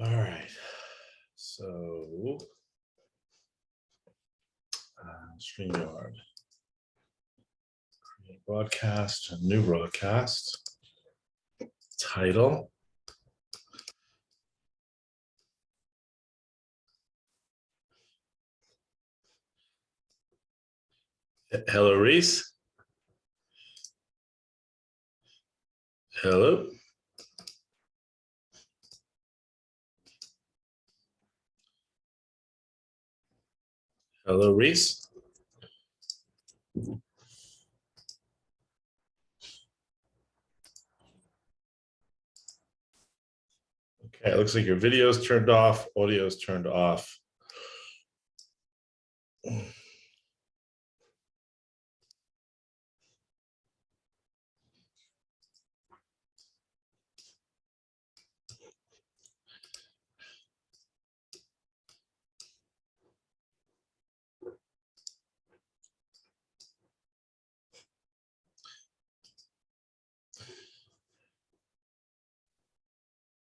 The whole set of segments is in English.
All right. So, StreamYard. Create broadcast, a new broadcast. Title. Hello, Reese. Hello. Hello, Reese. Okay, it looks like your video is turned off, audio is turned off.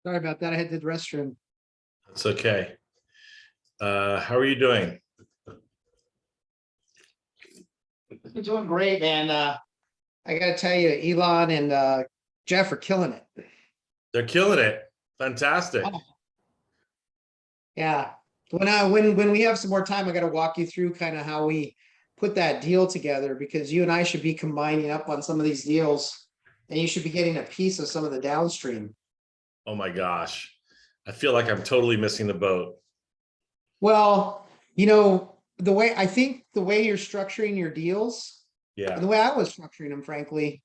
Sorry about that. I had to the restroom. It's okay. How are you doing? You're doing great, man. I got to tell you, Elon and Jeff are killing it. They're killing it. Fantastic. Oh. Yeah. When we have some more time, I got to walk you through kind of how we put that deal together, because you and I should be combining up on some of these deals, and you should be getting a piece of some of the downstream. Oh my gosh. I feel like I'm totally missing the boat. Well, I think the way you're structuring your deals, Yeah. and the way I was structuring them, frankly,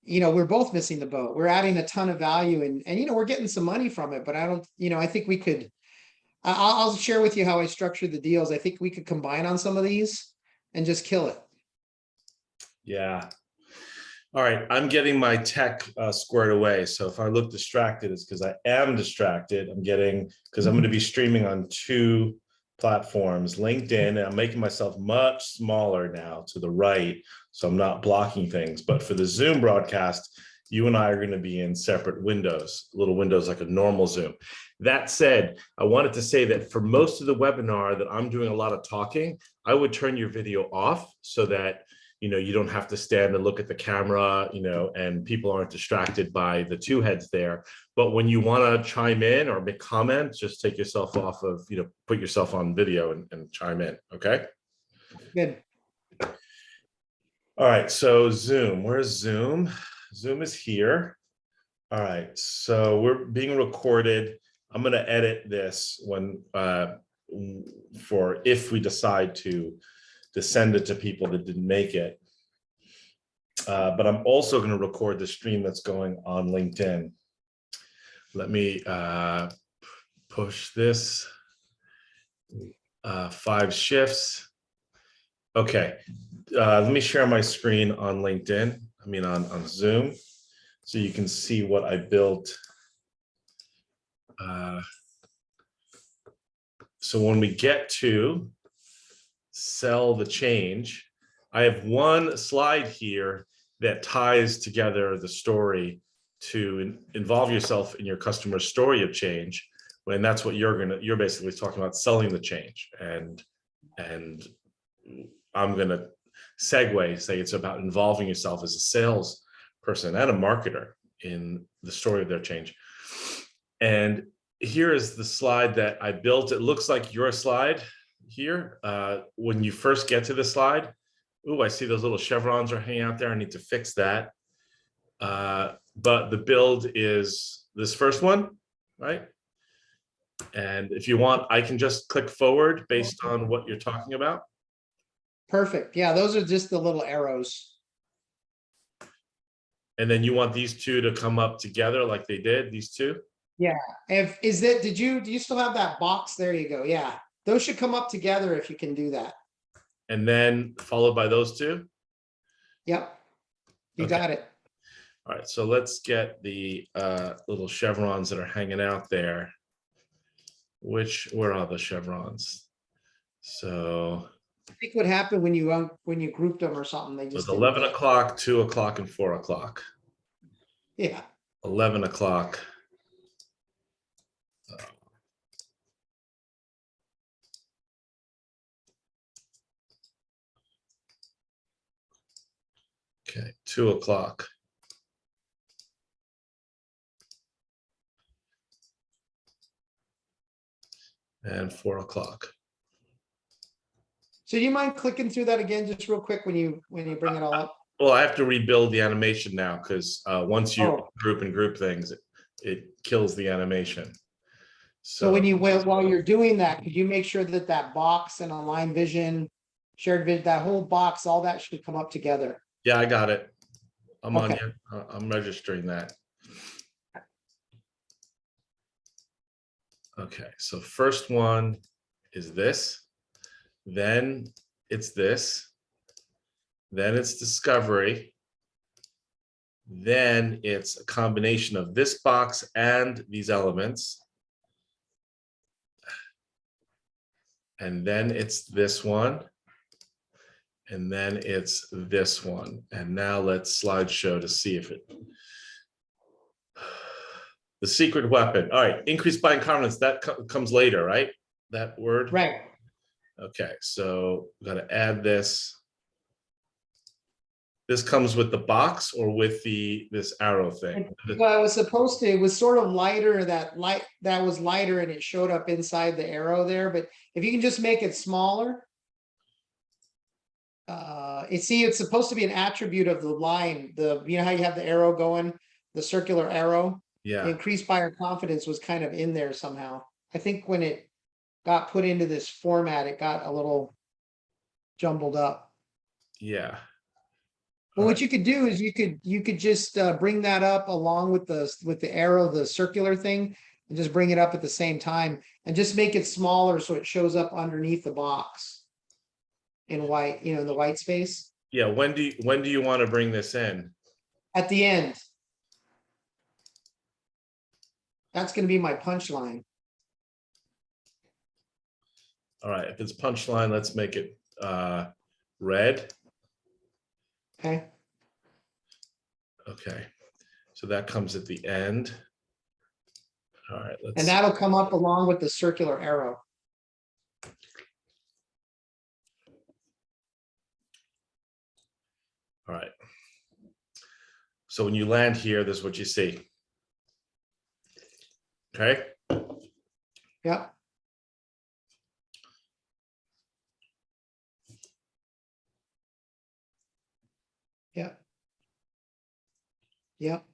we're both missing the boat. We're adding a ton of value and we're getting some money from it, but I think we could, I'll share with you how I structured the deals. I think we could combine on some of these and just kill it. Yeah. All right. I'm getting my tech squared away. So if I look distracted, it's because I am distracted. Because I'm going to be streaming on 2 platforms, LinkedIn, and I'm making myself much smaller now to the right, so I'm not blocking things. But for the Zoom broadcast, you and I are going to be in separate windows, little windows like a normal Zoom. That said, I wanted to say that for most of the webinar that I'm doing a lot of talking, I would turn your video off so that you don't have to stand and look at the camera, and people aren't distracted by the 2 heads there. But when you want to chime in or make comments, just take yourself off of, put yourself on video and chime in. Okay. Good. All right. So Zoom, where's Zoom? Zoom is here. All right. So we're being recorded. I'm going to edit this if we decide to send it to people that didn't make it. But I'm also going to record the stream that's going on LinkedIn. Let me push this 5 shifts. Okay. Let me share my screen on LinkedIn. On Zoom, so you can see what I built. So when we get to sell the change, I have one slide here that ties together the story to involve yourself in your customer's story of change. When that's what you're basically talking about, selling the change. And I'm gonna segue, say it's about involving yourself as a salesperson and a marketer in the story of their change. And here is the slide that I built. It looks like your slide here. When you first get to the slide, I see those little chevrons are hanging out there. I need to fix that. But the build is this first one, right? And if you want, I can just click forward based on what you're talking about. Perfect. Yeah, those are just the little arrows. And then you want these 2 to come up together like they did, these 2? Yeah. Do you still have that box? There you go. Yeah. Those should come up together if you can do that. And then followed by those 2? Yep. You got it. All right, so let's get the little chevrons that are hanging out there. Where are the chevrons? So I think what happened when you grouped them or something, they just 11 o'clock, 2 o'clock, and 4 o'clock. Yeah. 11 o'clock. 2 o'clock. And 4 o'clock. So do you mind clicking through that again, just real quick when you bring it all up? Well, I have to rebuild the animation now because once you Oh. group things, it kills the animation. So when you while you're doing that, could you make sure that that box and align vision, shared vision, that whole box, all that should come up together? Yeah, I got it. I'm on Okay. here. I'm registering that. Okay, so first one is this, then it's this, then it's discovery, then it's a combination of this box and these elements, and then it's this one, and then it's this one. And now let's slideshow to see if it, the secret weapon. All right, increased buying confidence, that comes later, right? That word? Right. Okay, so we got to add this. This comes with the box or with this arrow thing? Well, it was supposed to, it was sort of lighter, that was lighter and it showed up inside the arrow there, but if you can just make it smaller. It's supposed to be an attribute of the line, you know how you have the arrow going, the circular arrow? Yeah. The increased buyer confidence was kind of in there somehow. I think when it got put into this format, it got a little jumbled up. Yeah. Well, what you could do is you could just bring that up along with the arrow, the circular thing, and just bring it up at the same time and just make it smaller so it shows up underneath the box in white, in the white space. Yeah. When do you want to bring this in? At the end. That's going to be my punchline. All right. If it's punchline, let's make it red. Okay. Okay. So that comes at the end. All right. And that'll come up along with the circular arrow. All right. So when you land here, this is what you see. Okay. Yep. Yep. Yep.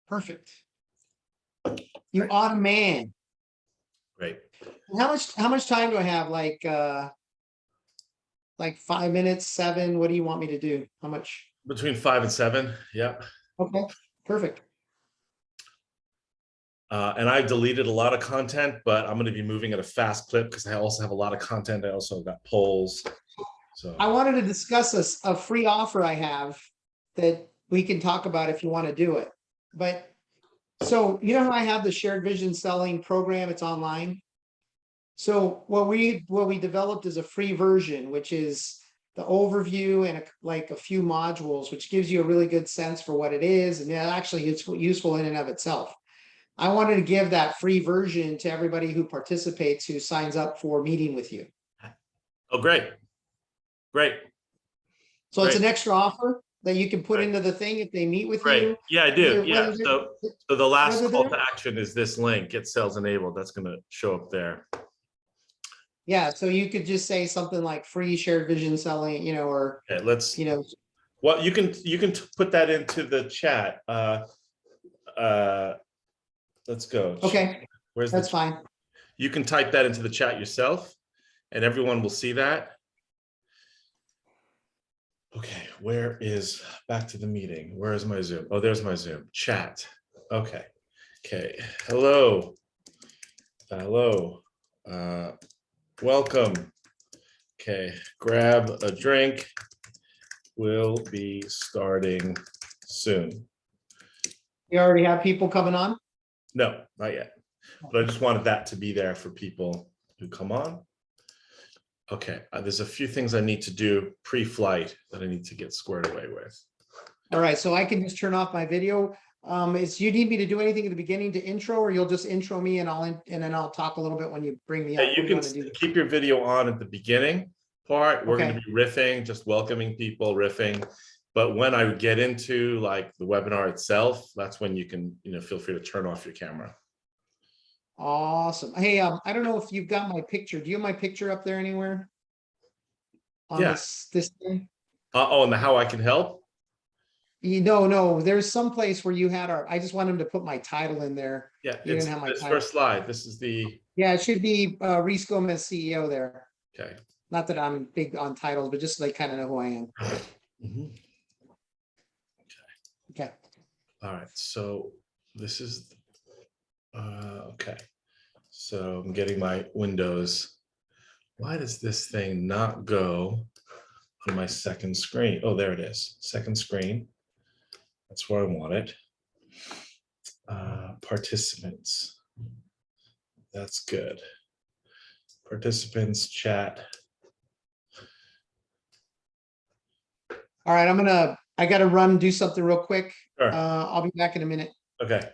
Perfect. You are a man. Great. How much time do I have? Like 5 minutes, 7? What do you want me to do? How much? Between 5 and 7. Yeah. Okay, perfect. And I deleted a lot of content, but I'm going to be moving at a fast clip because I also have a lot of content. I also got polls. So I wanted to discuss a free offer I have that we can talk about if you want to do it. But so you know how I have the shared vision selling program, it's online. So what we developed is a free version, which is the overview and like a few modules, which gives you a really good sense for what it is. And actually it's useful in and of itself. I wanted to give that free version to everybody who participates, who signs up for meeting with you. oh, great. Great. So it's an extra offer that you can put into the thing if they meet with you. Yeah, I do. Whether- Yeah. whether So the last whether call they're- to action is this link, get sales enabled. That's going to show up there. Yeah, so you could just say something like free shared vision selling, or, Okay, let's, you well, you can put that into the chat. Let's go. okay, Where's that's the, fine. you can type that into the chat yourself and everyone will see that. Okay, where is, back to the meeting. Where is my Zoom? Oh, there's my Zoom. Chat. Okay. Okay. Hello. Hello. Welcome. Okay, grab a drink. We'll be starting soon. You already have people coming on? No, not yet. But I just wanted that to be there for people who come on. Okay, there's a few things I need to do pre-flight that I need to get squared away with. All right, so I can just turn off my video. Is you need me to do anything at the beginning to intro, or you'll just intro me and and then I'll talk a little bit when you bring me up? Yeah, What you do you can want to do? keep your video on at the beginning part. We're going Okay. to be riffing, just welcoming people, riffing. But when I get into like the webinar itself, that's when you can, feel free to turn off your camera. Awesome. Hey, I don't know if you've got my picture. Do you have my picture up there anywhere? On Yeah. this thing? Oh, and the how I can help. No, there's some place where you had I just want him to put my title in there. Yeah, You it's didn't have my this title. first slide. This is the. Yeah, it should be Reese Gomez, CEO there. Okay. Not that I'm big on titles, but just like kind of know who I am. Mhm. Okay. All right. So this is. Okay. So I'm getting my Windows. Why does this thing not go on my second screen? Oh, there it is. Second screen. That's where I want it. Participants. That's good. Participants, chat. All right, I gotta run, do something real quick. Sure. I'll be back in a minute. Okay.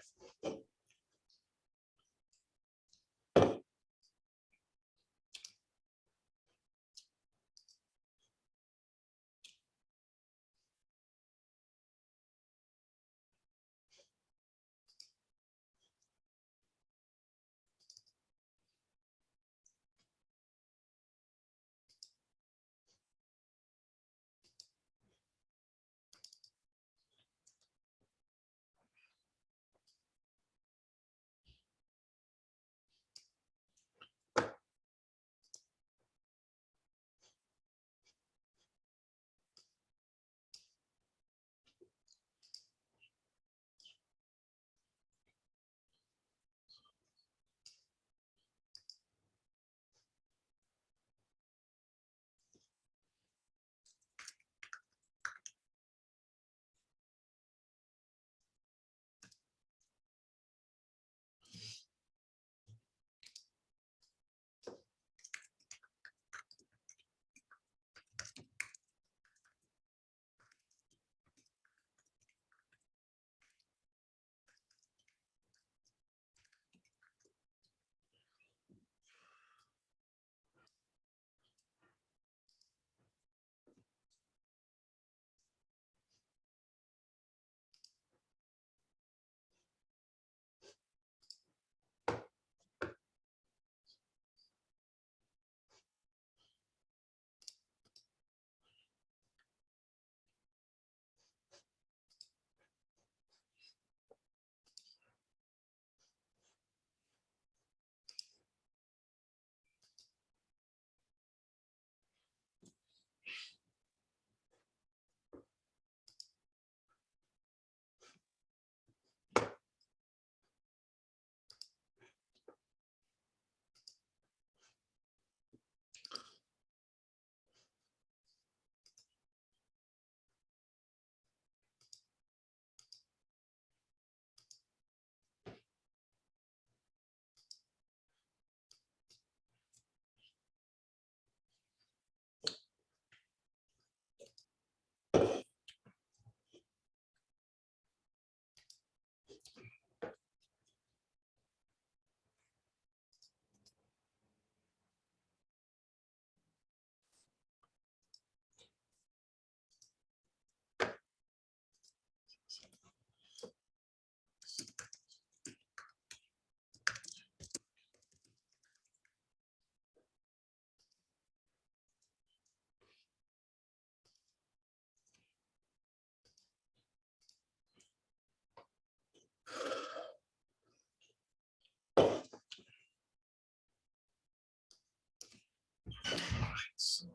So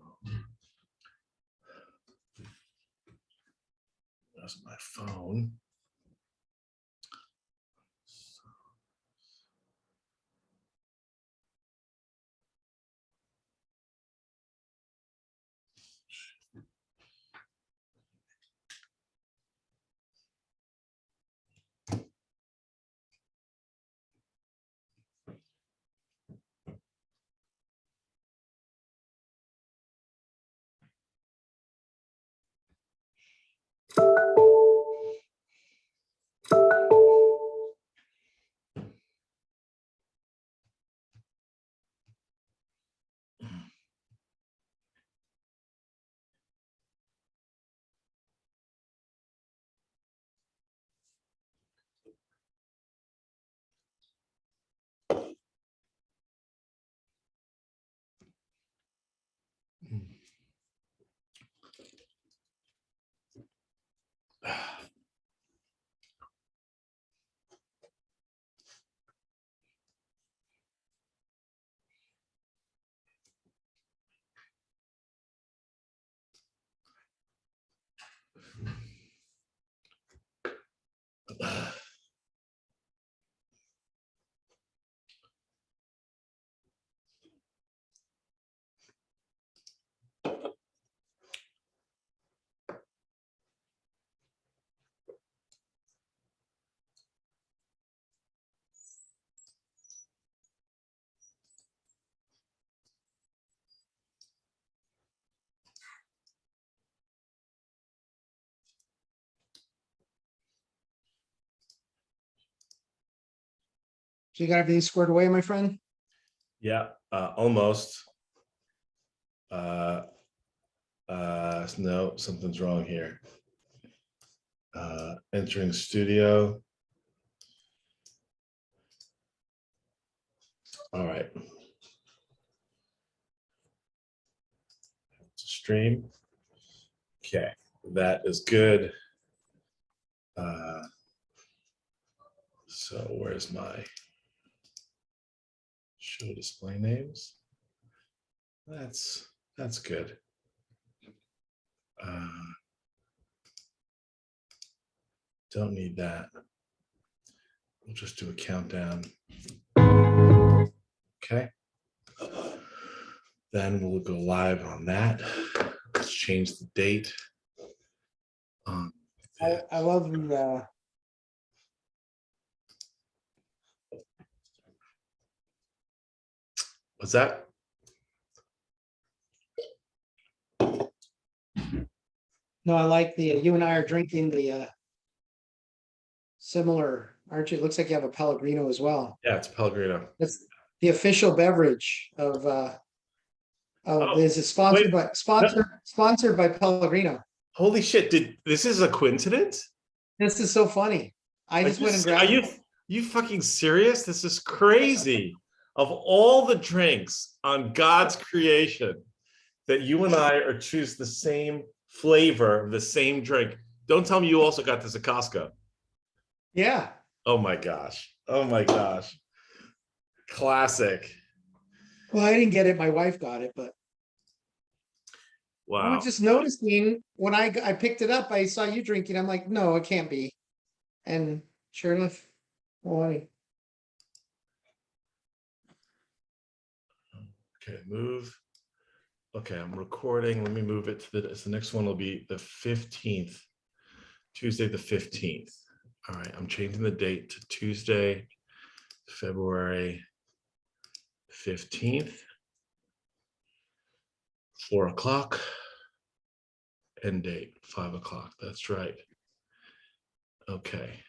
that's my phone. So you got everything squared away, my friend? Yeah, almost. No, something's wrong here. Entering studio. All right. Stream. Okay, that is good. So where's my show display names? That's good. Don't need that. We'll just do a countdown. Okay. Then we'll go live on that. Let's change the date. I love the What's that? no, I like the you and I are drinking the similar, aren't you? It looks like you have a Pellegrino as well. Yeah, it's Pellegrino. That's the official beverage of Oh, is it wait. sponsored by Pellegrino. Holy shit! This is a coincidence? This is so funny. I just went and grabbed it. You fucking serious? This is crazy. Of all the drinks on God's creation, that you and I are choose the same flavor of the same drink. Don't tell me you also got this at Costco. Yeah. Oh my gosh. Oh my gosh. Classic. Well, I didn't get it. My wife got it, but I Wow. was just noticing when I picked it up, I saw you drinking. I'm like, no, it can't be. And sure enough, boy. Okay, move. Okay, I'm recording. Let me move it to the next one will be the 15th, Tuesday the 15th. All right, I'm changing the date to Tuesday, February 15th, 4 o'clock, end date, 5 o'clock. That's right. Okay.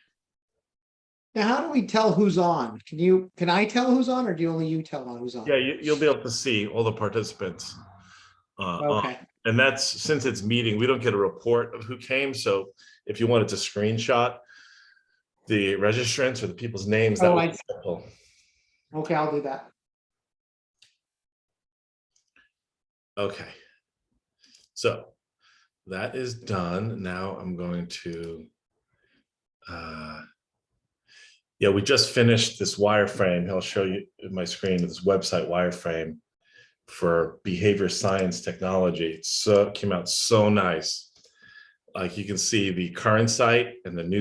Now, how do we tell who's on? Can I tell who's on, or do only you tell on who's on? Yeah, you'll be able to see all the participants. Okay. And that's since it's meeting, we don't get a report of who came. So if you wanted to screenshot the registrants or the people's names, that would be helpful. Okay, I'll do that. Okay. So that is done. Now I'm going to, yeah, we just finished this wireframe. I'll show you my screen, this website wireframe for behavior science technology. So it came out so nice. Like you can see the current site and the new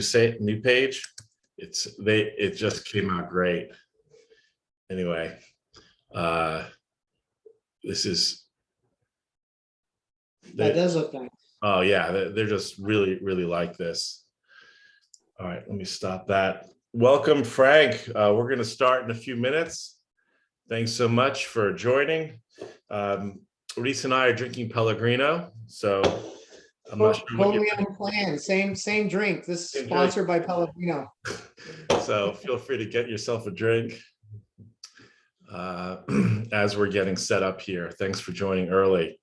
page. It just came out great. Anyway, this is That does look nice. Oh yeah, they're just really like this. All right, let me stop that. Welcome, Frank. We're going to start in a few minutes. Thanks so much for joining. Reese and I are drinking Pellegrino, so I'm not sure what Totally on plan. Same drink. This is sponsored by Pellegrino. So feel free to get yourself a drink as we're getting set up here. Thanks for joining early.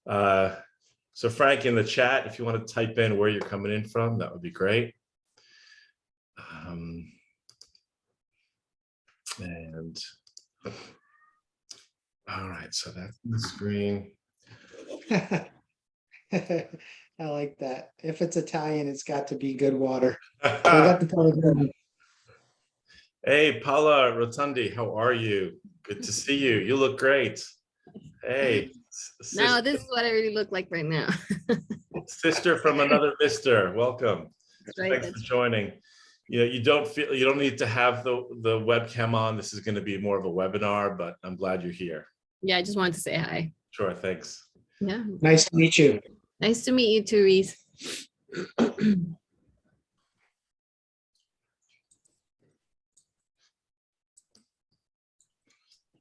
So Frank, in the chat, if you want to type in where you're coming in from, that would be great. And all right, so that's the screen. I like that. If it's Italian, it's got to be good water. I got the Pellegrino. Hey, Paula Rotundi, how are you? Good to see you. You look great. Hey. Now this is what I really look like right now. Sister from another mister, welcome. Right, Thanks for joining. You don't need to have the webcam on. This is going to be more of a webinar, but I'm glad you're here. Yeah, I just wanted to say hi. Sure, thanks. Yeah. Nice to meet you. Nice to meet you too, Reese.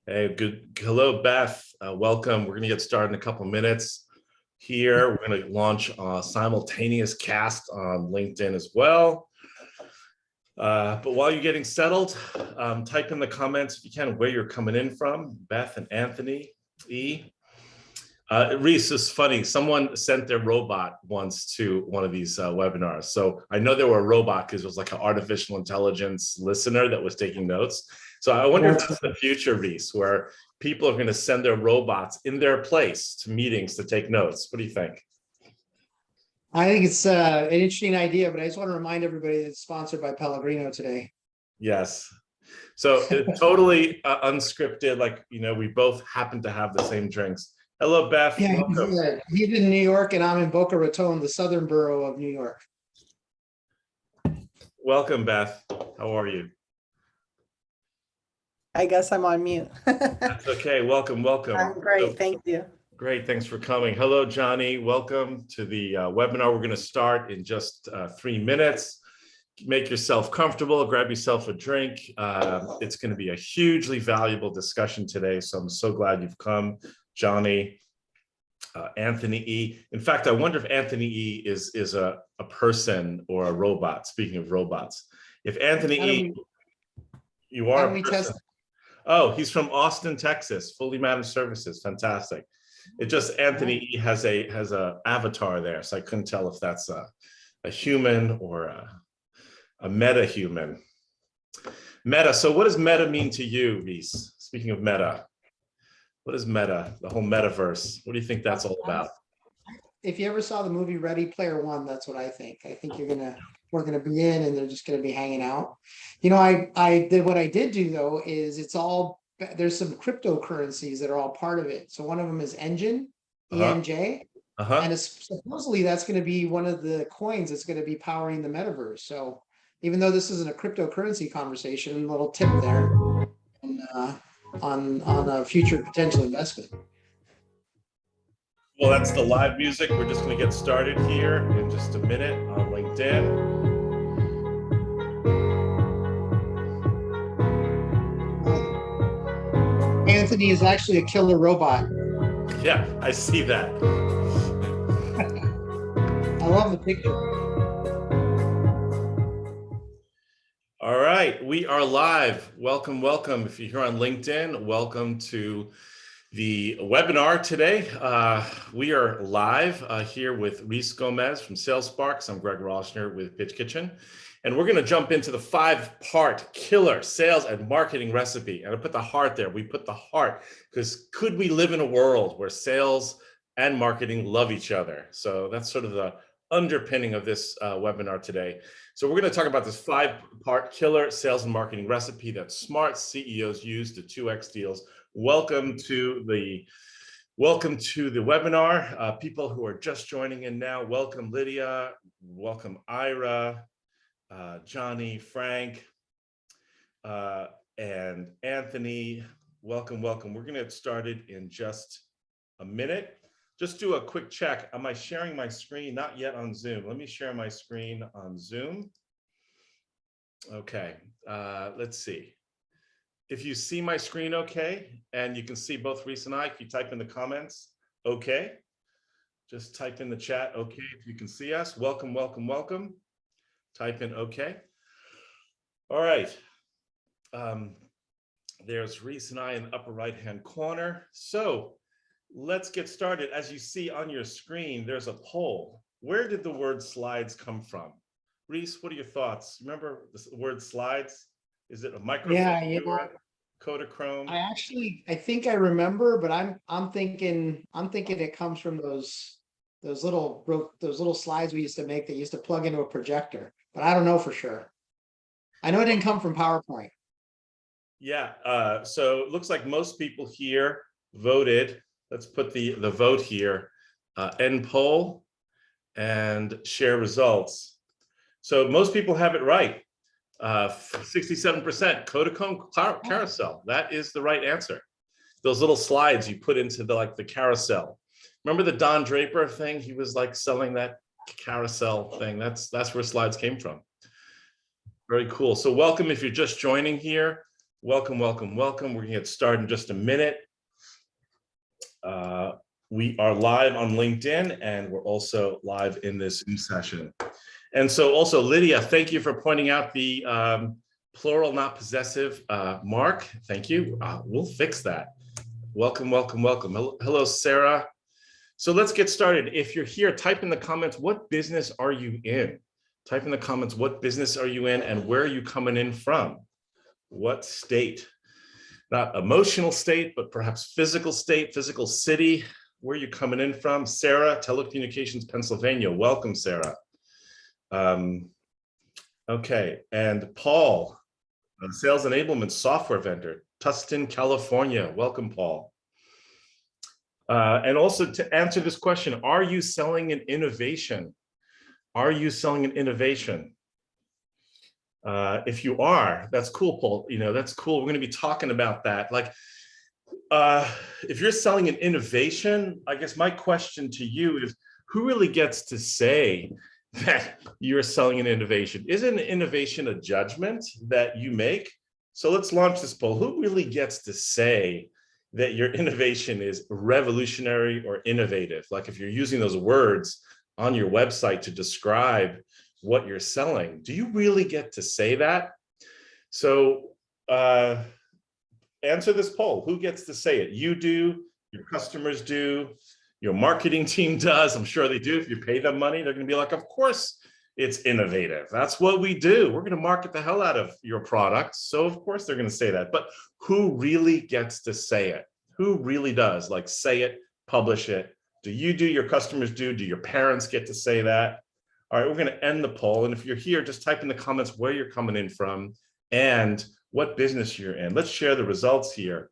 Hey, good. Hello, Beth. Welcome. We're going to get started in a couple minutes. Here, we're going to launch a simultaneous cast on LinkedIn as well. But while you're getting settled, type in the comments if you can where you're coming in from, Beth and Anthony E. Reese, is funny. Someone sent their robot once to one of these webinars. So I know they were a robot because it was like an artificial intelligence listener that was taking notes. So I wonder if that's the future, Reese, where people are going to send their robots in their place to meetings to take notes. What do you think? I think it's an interesting idea, but I just want to remind everybody that it's sponsored by Pellegrino today. Yes. So totally unscripted, like, we both happen to have the same drinks. Hello, Beth. Yeah, Welcome. he's in New York and I'm in Boca Raton, the southern borough of New York. Welcome, Beth. How are you? I guess I'm on mute. That's okay. Welcome, welcome. I'm great, thank you. Great, thanks for coming. Hello, Johnny. Welcome to the webinar. We're going to start in just 3 minutes. Make yourself comfortable, grab yourself a drink. It's going to be a hugely valuable discussion today, so I'm so glad you've come, Johnny, Anthony E. In fact, I wonder if Anthony E is a person or a robot. Speaking of robots, if Anthony E, you are a person. Oh, he's from Austin, Texas, fully managed services. Fantastic. It just Anthony E has a avatar there, so I couldn't tell if that's a human or a meta human. Meta. So what does meta mean to you, Reese? Speaking of meta, what is meta? The whole metaverse. What do you think that's all about? If you ever saw the movie Ready Player One, that's what I think. I think we're gonna be in and they're just gonna be hanging out. I did what I did do though is there's some cryptocurrencies that are all part of it. So one of them is Engine, ENJ. And supposedly that's going to be one of the coins that's going to be powering the metaverse. So even though this isn't a cryptocurrency conversation, a little tip there on a future potential investment. Well, that's the live music. We're just going to get started here in just a minute on LinkedIn. Anthony is actually a killer robot. Yeah, I see that. I love the picture. All right, we are live. Welcome, welcome. If you're here on LinkedIn, welcome to the webinar today. We are live here with Reese Gomez from Sales Sparks. I'm Greg Rossner with Pitch Kitchen. And we're going to jump into the 5-part killer sales and marketing recipe. And I put the heart there. We put the heart because could we live in a world where sales and marketing love each other? So that's sort of the underpinning of this webinar today. So we're going to talk about this 5-part killer sales and marketing recipe that smart CEOs use to 2x deals. Welcome to the webinar. People who are just joining in now, welcome Lydia, welcome Ira, Johnny, Frank, and Anthony. Welcome, welcome. We're going to get started in just a minute. Just do a quick check. Am I sharing my screen? Not yet on Zoom. Let me share my screen on Zoom. Okay, let's see. If you see my screen okay, and you can see both Reese and I, can you type in the comments, okay? Just type in the chat, okay, if you can see us. Welcome, welcome, welcome. Type in okay. All right. There's Reese and I in the upper right-hand corner. So let's get started. As you see on your screen, there's a poll. Where did the word slides come from? Reese, what are your thoughts? Remember the word slides? Is it a microphone? Yeah, Kodachrome? I think I remember, but I'm thinking it comes from those little slides we used to make that used to plug into a projector, but I don't know for sure. I know it didn't come from PowerPoint. Yeah, so it looks like most people here voted. Let's put the vote here, end poll and share results. So most people have it right. 67% Kodachrome carousel. That is the right answer. Those little slides you put into the carousel. Remember the Don Draper thing? He was like selling that carousel thing. That's where slides came from. Very cool. So welcome if you're just joining here. Welcome, welcome, welcome. We're gonna get started in just a minute. We are live on LinkedIn and we're also live in this Zoom session. And so also Lydia, thank you for pointing out the plural, not possessive. Mark, thank you. We'll fix that. Welcome, welcome, welcome. Hello, Sarah. So let's get started. If you're here, type in the comments, what business are you in? Type in the comments, what business are you in and where are you coming in from? What state? Not emotional state, but perhaps physical state, physical city. Where are you coming in from? Sarah, Telecommunications, Pennsylvania. Welcome, Sarah. Okay, and Paul, sales enablement software vendor, Tustin, California. Welcome, Paul. And also to answer this question, are you selling an innovation? Are you selling an innovation? If you are, that's cool, Paul. You know, that's cool. We're going to be talking about that. Like, if you're selling an innovation, I guess my question to you is, who really gets to say that you're selling an innovation? Isn't an innovation a judgment that you make? So let's launch this poll. Who really gets to say that your innovation is revolutionary or innovative? Like if you're using those words on your website to describe what you're selling, do you really get to say that? So answer this poll. Who gets to say it? You do, your customers do, your marketing team does. I'm sure they do. If you pay them money, they're going to be like, of course it's innovative. That's what we do. We're going to market the hell out of your product. So of course they're going to say that. But who really gets to say it? Who really does? Like say it, publish it. Do you do, your customers do your parents get to say that? All right, we're going to end the poll. And if you're here, just type in the comments where you're coming in from and what business you're in. Let's share the results here.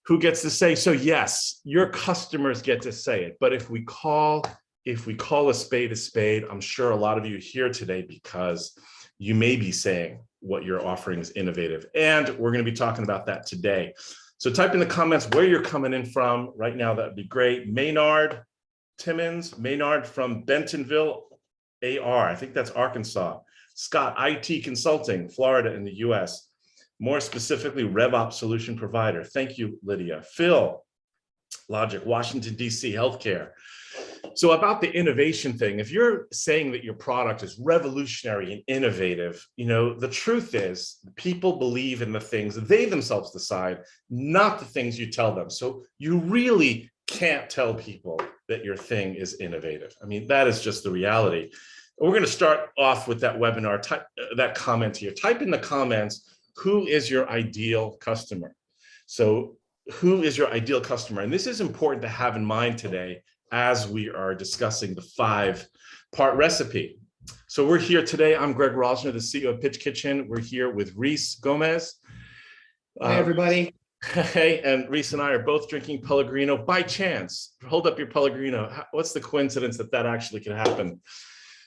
Who gets to say? So yes, your customers get to say it. But if we call a spade, I'm sure a lot of you here today because you may be saying what you're offering is innovative. And we're going to be talking about that today. So type in the comments where you're coming in from right now. That'd be great. Maynard Timmons, Maynard from Bentonville, AR. I think that's Arkansas. Scott, IT Consulting, Florida in the US. More specifically, RevOps solution provider. Thank you, Lydia. Phil, Logic, Washington, DC, healthcare. So about the innovation thing, if you're saying that your product is revolutionary and innovative, you know, the truth is people believe in the things they themselves decide, not the things you tell them. So you really can't tell people that your thing is innovative. I mean, that is just the reality. We're going to start off with that webinar, that comment here. Type in the comments, who is your ideal customer? So who is your ideal customer? And this is important to have in mind today as we are discussing the 5-part recipe. So we're here today. I'm Greg Rosner, the CEO of Pitch Kitchen. We're here with Reese Gomez. Hi, everybody. Hey, and Reese and I are both drinking Pellegrino by chance. Hold up your Pellegrino. What's the coincidence that that actually can happen?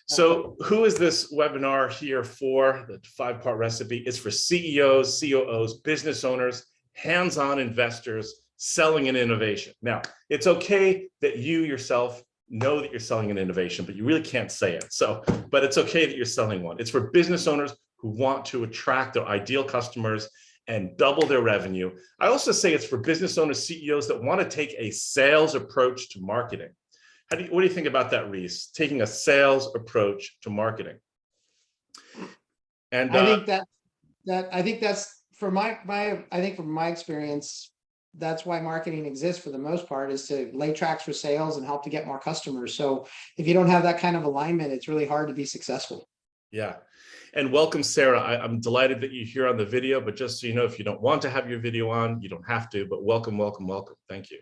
So who is this webinar here for? The 5-part recipe is for CEOs, COOs, business owners, hands-on investors, selling an innovation. Now, it's okay that you yourself know that you're selling an innovation, but you really can't say it. So, but it's okay that you're selling one. It's for business owners who want to attract their ideal customers and double their revenue. I also say it's for business owners, CEOs that want to take a sales approach to marketing. What do you think about that, Reese? Taking a sales approach to marketing. And I think that's from my experience, that's why marketing exists for the most part, is to lay tracks for sales and help to get more customers. So if you don't have that kind of alignment, it's really hard to be successful. Yeah. And welcome, Sarah. I'm delighted that you're here on the video, but just so you know, if you don't want to have your video on, you don't have to, but welcome, welcome, welcome. Thank you.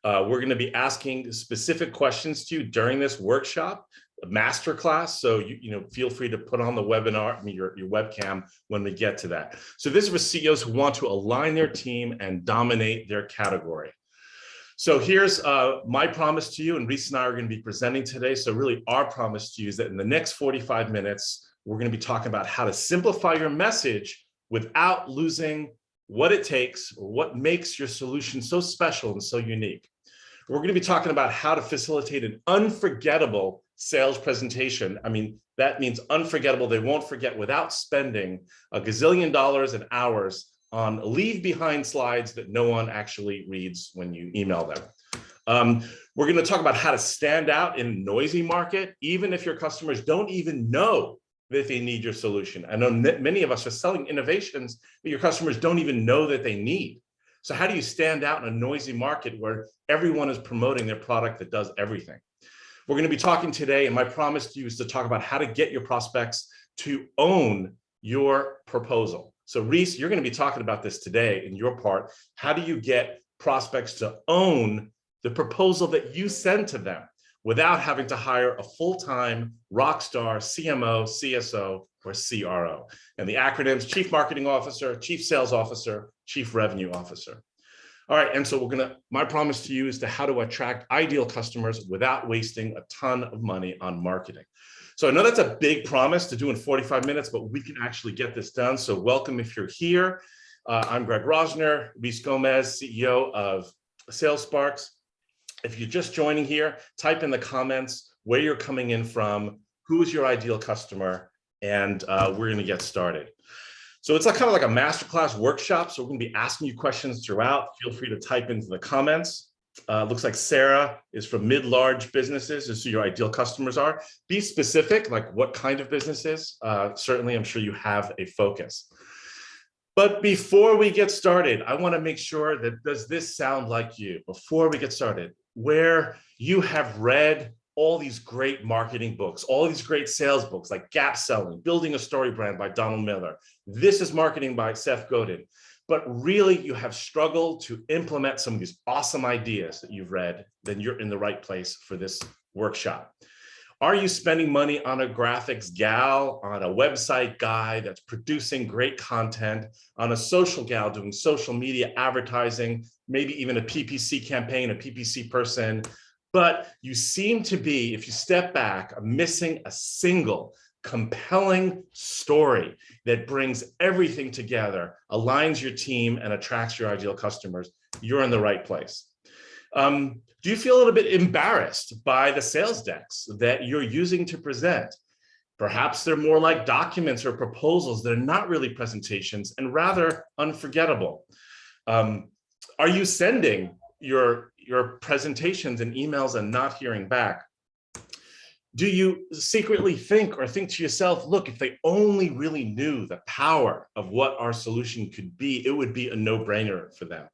We're going to be asking specific questions to you during this workshop, a masterclass. So you feel free to put on the webinar, your webcam when we get to that. So this is for CEOs who want to align their team and dominate their category. So here's my promise to you, and Reese and I are going to be presenting today. So really our promise to you is that in the next 45 minutes, we're going to be talking about how to simplify your message without losing what it takes or what makes your solution so special and so unique. We're going to be talking about how to facilitate an unforgettable sales presentation. I mean, that means unforgettable. They won't forget without spending a gazillion dollars and hours on leave behind slides that no one actually reads when you email them. We're going to talk about how to stand out in a noisy market, even if your customers don't even know that they need your solution. I know many of us are selling innovations that your customers don't even know that they need. So how do you stand out in a noisy market where everyone is promoting their product that does everything? We're going to be talking today, and my promise to you is to talk about how to get your prospects to own your proposal. So Reese, you're going to be talking about this today in your part. How do you get prospects to own the proposal that you send to them without having to hire a full-time rock star CMO, CSO, or CRO? And the acronyms: Chief Marketing Officer, Chief Sales Officer, Chief Revenue Officer. All right, and so my promise to you is to how to attract ideal customers without wasting a ton of money on marketing. So I know that's a big promise to do in 45 minutes, but we can actually get this done. So welcome if you're here. I'm Greg Rosner, Reese Gomez, CEO of SalesSparks. If you're just joining here, type in the comments where you're coming in from, who is your ideal customer, and we're going to get started. So it's kind of like a masterclass workshop. So we're going to be asking you questions throughout. Feel free to type into the comments. Looks like Sarah is from mid-large businesses, is who your ideal customers are. Be specific, like what kind of businesses. Certainly, I'm sure you have a focus. But before we get started, I want to make sure that, does this sound like you? Before we get started, where you have read all these great marketing books, all these great sales books like Gap Selling, Building a Story Brand by Donald Miller, This is Marketing by Seth Godin, but really you have struggled to implement some of these awesome ideas that you've read, then you're in the right place for this workshop. Are you spending money on a graphics gal, on a website guy that's producing great content, on a social gal doing social media advertising, maybe even a PPC campaign, a PPC person, but you seem to be, if you step back, missing a single compelling story that brings everything together, aligns your team, and attracts your ideal customers? You're in the right place. Do you feel a little bit embarrassed by the sales decks that you're using to present? Perhaps they're more like documents or proposals that are not really presentations and rather unforgettable. Are you sending your presentations and emails and not hearing back? Do you secretly think to yourself, look, if they only really knew the power of what our solution could be, it would be a no-brainer for them?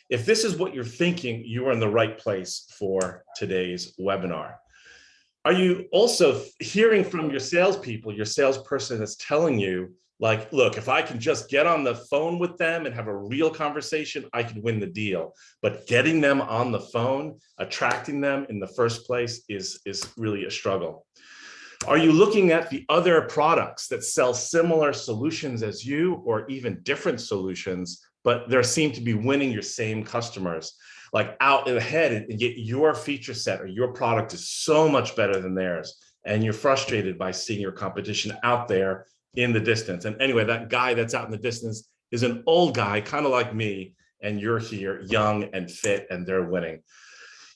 If this is what you're thinking, you are in the right place for today's webinar. Are you also hearing from your salespeople, your salesperson that's telling you, like, look, if I can just get on the phone with them and have a real conversation, I can win the deal. But getting them on the phone, attracting them in the first place is really a struggle. Are you looking at the other products that sell similar solutions as you, or even different solutions, but they seem to be winning your same customers, like out ahead, and yet your feature set or your product is so much better than theirs, and you're frustrated by seeing your competition out there in the distance? And anyway, that guy that's out in the distance is an old guy, kind of like me, and you're here young and fit, and they're winning.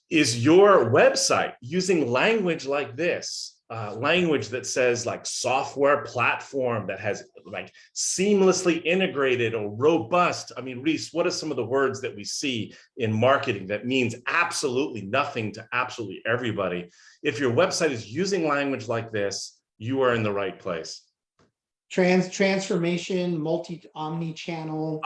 Is your website using language like this? Language that says like software platform that has like seamlessly integrated or robust. I mean, Reese, what are some of the words that we see in marketing that means absolutely nothing to absolutely everybody? If your website is using language like this, you are in the right place. Transformation, omni-channel.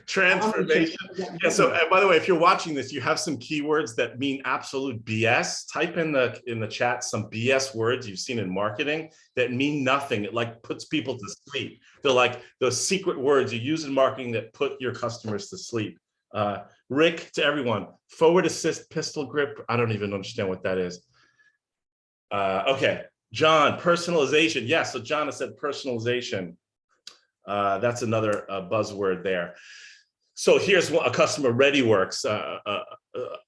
Transformation. Yeah, so by the way, if you're watching this, you have some keywords that mean absolute BS. Type in the chat some BS words you've seen in marketing that mean nothing. It like puts people to sleep. They're like those secret words you use in marketing that put your customers to sleep. Rick, to everyone, forward assist pistol grip. I don't even understand what that is. Okay. John, personalization. Yeah, so John has said personalization. That's another buzzword there. So here's a customer, ReadyWorks, a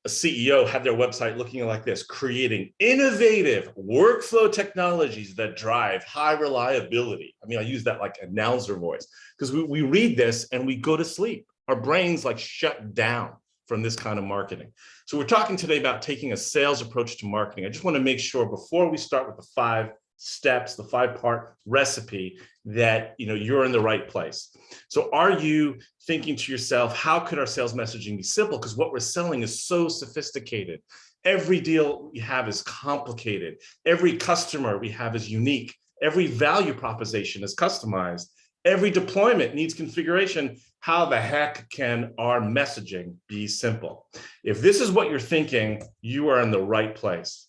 CEO had their website looking like this: creating innovative workflow technologies that drive high reliability. I mean, I use that like announcer voice because we read this and we go to sleep. Our brains like shut down from this kind of marketing. So we're talking today about taking a sales approach to marketing. I just want to make sure before we start with the 5 steps, the 5-part recipe that you're in the right place. So are you thinking to yourself, how could our sales messaging be simple? Because what we're selling is so sophisticated. Every deal we have is complicated. Every customer we have is unique. Every value proposition is customized. Every deployment needs configuration. How the heck can our messaging be simple? If this is what you're thinking, you are in the right place.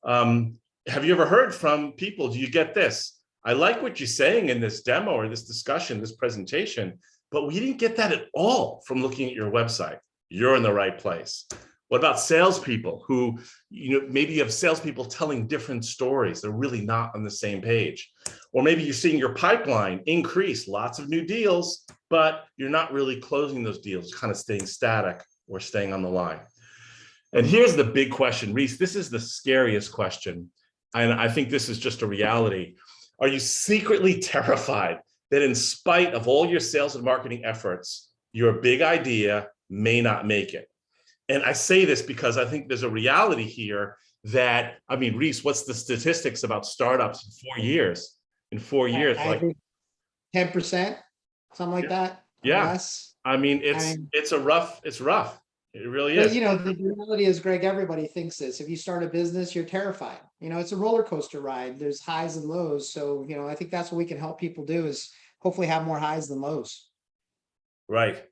Have you ever heard from people, do you get this? I like what you're saying in this demo or this discussion, this presentation, but we didn't get that at all from looking at your website. You're in the right place. What about salespeople who, maybe you have salespeople telling different stories. They're really not on the same page. Or maybe you're seeing your pipeline increase, lots of new deals, but you're not really closing those deals, kind of staying static or staying on the line. And here's the big question, Reese, this is the scariest question. And I think this is just a reality. Are you secretly terrified that in spite of all your sales and marketing efforts, your big idea may not make it? And I say this because I think there's a reality here that, Reese, what's the statistics about startups in 4 years? In 4 years, I think 10%, something like that. Yeah. Less. It's rough. It really But is. the reality is, Greg, everybody thinks this. If you start a business, you're terrified. It's a roller coaster ride. There's highs and lows. So, I think that's what we can help people do is hopefully have more highs than lows. Right.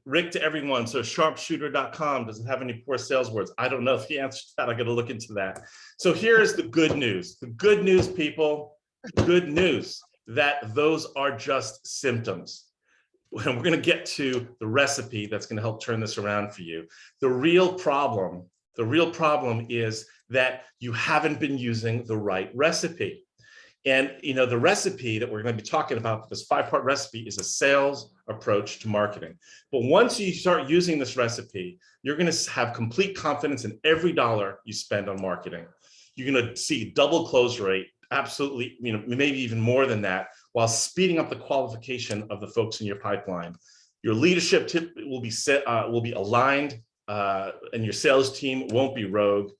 Rick to everyone. So sharpshooter.com, does it have any poor sales words? I don't know if he answered that. I got to look into that. So here's the good news. The good news, people, good news that those are just symptoms. And we're going to get to the recipe that's going to help turn this around for you. The real problem is that you haven't been using the right recipe. And the recipe that we're going to be talking about, this 5-part recipe, is a sales approach to marketing. But once you start using this recipe, you're going to have complete confidence in every dollar you spend on marketing. You're going to see double close rate, absolutely, maybe even more than that, while speeding up the qualification of the folks in your pipeline. Your leadership will be aligned, and your sales team won't be rogue.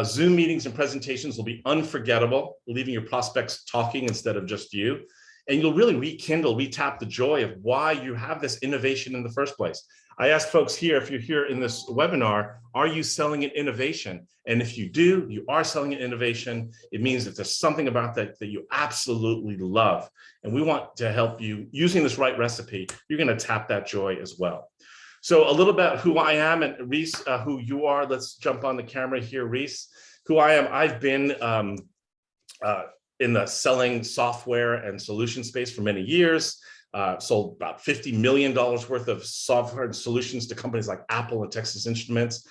Zoom meetings and presentations will be unforgettable, leaving your prospects talking instead of just you. And you'll really retap the joy of why you have this innovation in the first place. I asked folks here, if you're here in this webinar, are you selling an innovation? And if you do, you are selling an innovation, it means that there's something about that you absolutely love. And we want to help you using this right recipe. You're going to tap that joy as well. So a little bit who I am, and Reese, who you are. Let's jump on the camera here, Reese. Who I am, I've been in the selling software and solution space for many years. Sold about $50 million worth of software and solutions to companies like Apple and Texas Instruments.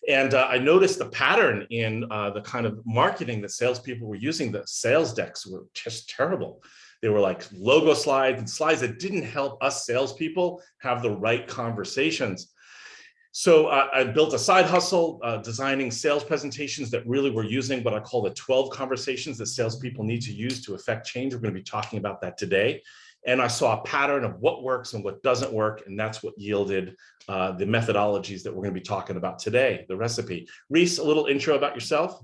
And I noticed the pattern in the kind of marketing that salespeople were using. The sales decks were just terrible. They were like logo slides and slides that didn't help us salespeople have the right conversations. So I built a side hustle, designing sales presentations that really were using what I call the 12 conversations that salespeople need to use to affect change. We're going to be talking about that today. And I saw a pattern of what works and what doesn't work. And that's what yielded the methodologies that we're going to be talking about today, the recipe. Reese, a little intro about yourself.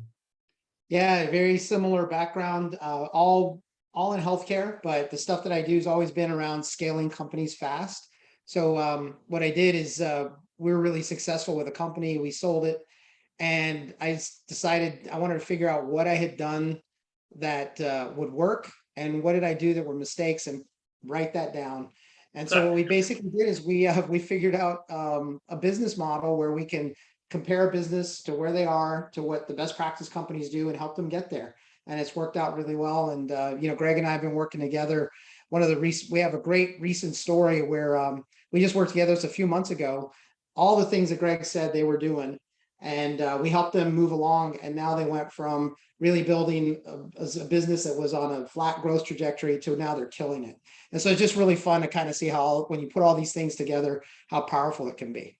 Yeah, very similar background, all in healthcare, but the stuff that I do has always been around scaling companies fast. So what I did is we were really successful with a company. We sold it, and I decided I wanted to figure out what I had done that would work and what did I do that were mistakes, and write that down. And so what we basically did is we figured out a business model where we can compare a business to where they are to what the best practice companies do and help them get there. And it's worked out really well. And Greg and I have been working together. We have a great recent story where we just worked together just a few months ago. All the things that Greg said they were doing, and we helped them move along. And now they went from really building a business that was on a flat growth trajectory to now they're killing it. And so it's just really fun to kind of see how, when you put all these things together, how powerful it can be.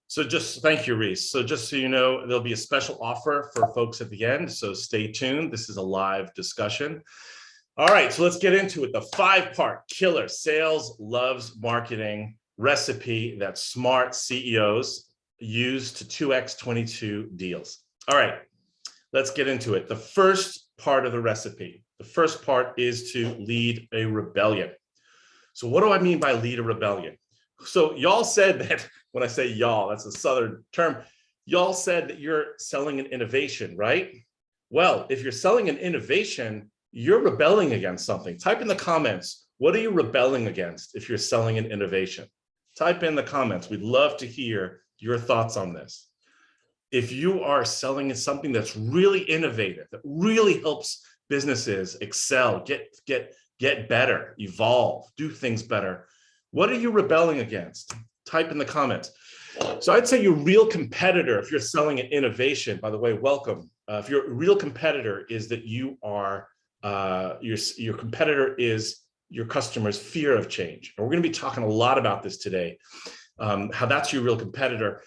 So thank you, Reese. So just so you know, there'll be a special offer for folks at the end. So stay tuned. This is a live discussion. All right, so let's get into it. The 5-part killer sales loves marketing recipe that smart CEOs use to 2x 22 deals. All right, let's get into it. The first part of the recipe, the first part is to lead a rebellion. So what do I mean by lead a rebellion? So y'all said that, when I say y'all, that's a Southern term, y'all said that you're selling an innovation, right? Well, if you're selling an innovation, you're rebelling against something. Type in the comments, what are you rebelling against if you're selling an innovation? Type in the comments. We'd love to hear your thoughts on this. If you are selling something that's really innovative, that really helps businesses excel, get better, evolve, do things better, what are you rebelling against? Type in the comments. So I'd say your real competitor, if you're selling an innovation, by the way, welcome. If your real competitor is that you are, your competitor is your customer's fear of change. And we're going to be talking a lot about this today, how that's your real competitor.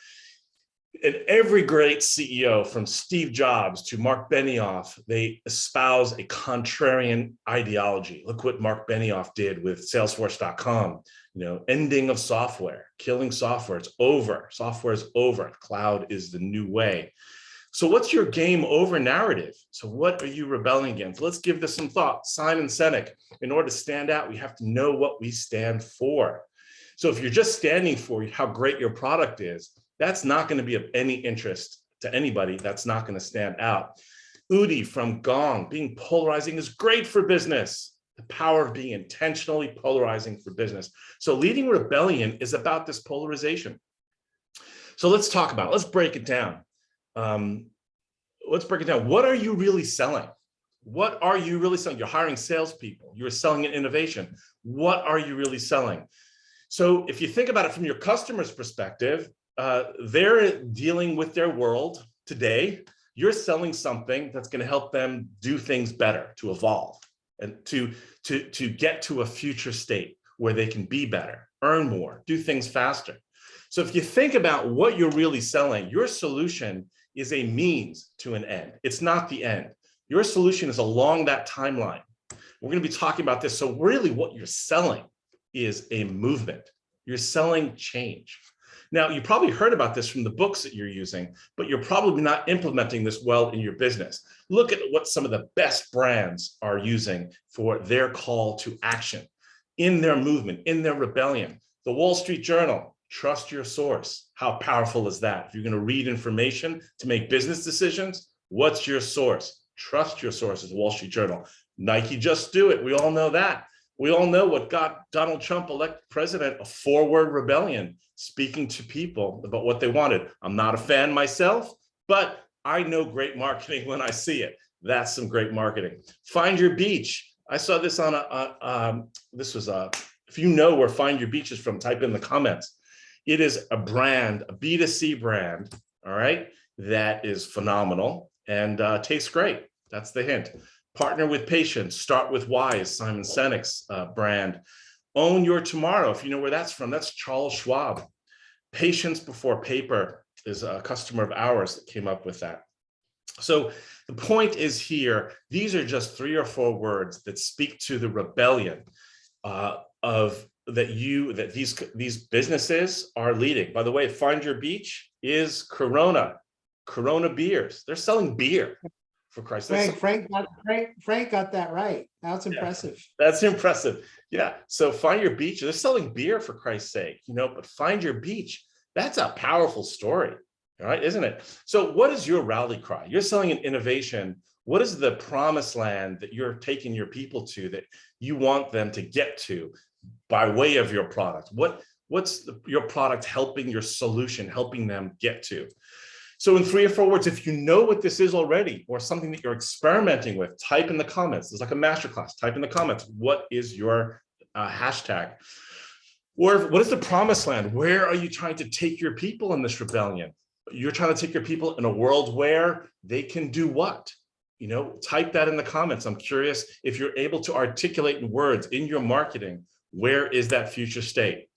And every great CEO, from Steve Jobs to Mark Benioff, they espouse a contrarian ideology. Look what Mark Benioff did with Salesforce.com, ending of software, killing software. It's over. Software is over. Cloud is the new way. So what's your game over narrative? So what are you rebelling against? Let's give this some thought. Simon Sinek, in order to stand out, we have to know what we stand for. So if you're just standing for how great your product is, that's not going to be of any interest to anybody. That's not going to stand out. Udi from Gong, being polarizing is great for business. The power of being intentionally polarizing for business. So leading rebellion is about this polarization. So let's talk about it. Let's break it down. What are you really selling? What are you really selling? You're hiring salespeople. You're selling an innovation. What are you really selling? So if you think about it from your customer's perspective, they're dealing with their world today. You're selling something that's going to help them do things better, to evolve, and to get to a future state where they can be better, earn more, do things faster. So if you think about what you're really selling, your solution is a means to an end. It's not the end. Your solution is along that timeline. We're going to be talking about this. So really what you're selling is a movement. You're selling change. Now, you probably heard about this from the books that you're using, but you're probably not implementing this well in your business. Look at what some of the best brands are using for their call to action, in their movement, in their rebellion. The Wall Street Journal, trust your source. How powerful is that? If you're going to read information to make business decisions, what's your source? Trust your source is the Wall Street Journal. Nike, just do it. We all know that. We all know what got Donald Trump elected president, a forward rebellion, speaking to people about what they wanted. I'm not a fan myself, but I know great marketing when I see it. That's some great marketing. Find your beach. I saw this on if you know where Find Your Beach is from, type in the comments. It is a brand, a B2C brand, all right, that is phenomenal and tastes great. That's the hint. Partner with patience, start with why is Simon Sinek's brand. Own your tomorrow, if you know where that's from, that's Charles Schwab. Patience before paper is a customer of ours that came up with that. So the point is here, these are just 3 or 4 words that speak to the rebellion that these businesses are leading. By the way, Find Your Beach is Corona beers. They're selling beer, for Christ's sake. Frank got that right. That's impressive. That's impressive. Yeah. So Find Your Beach, they're selling beer, for Christ's sake, but Find Your Beach, that's a powerful story, all right, isn't it? So what is your rally cry? You're selling an innovation. What is the promised land that you're taking your people to that you want them to get to by way of your product? What's your product helping, your solution helping them get to? So in 3 or 4 words, if you know what this is already or something that you're experimenting with, type in the comments. There's like a masterclass. Type in the comments. What is your hashtag? Or what is the promised land? Where are you trying to take your people in this rebellion? You're trying to take your people in a world where they can do what? Type that in the comments. I'm curious if you're able to articulate in words in your marketing, where is that future state?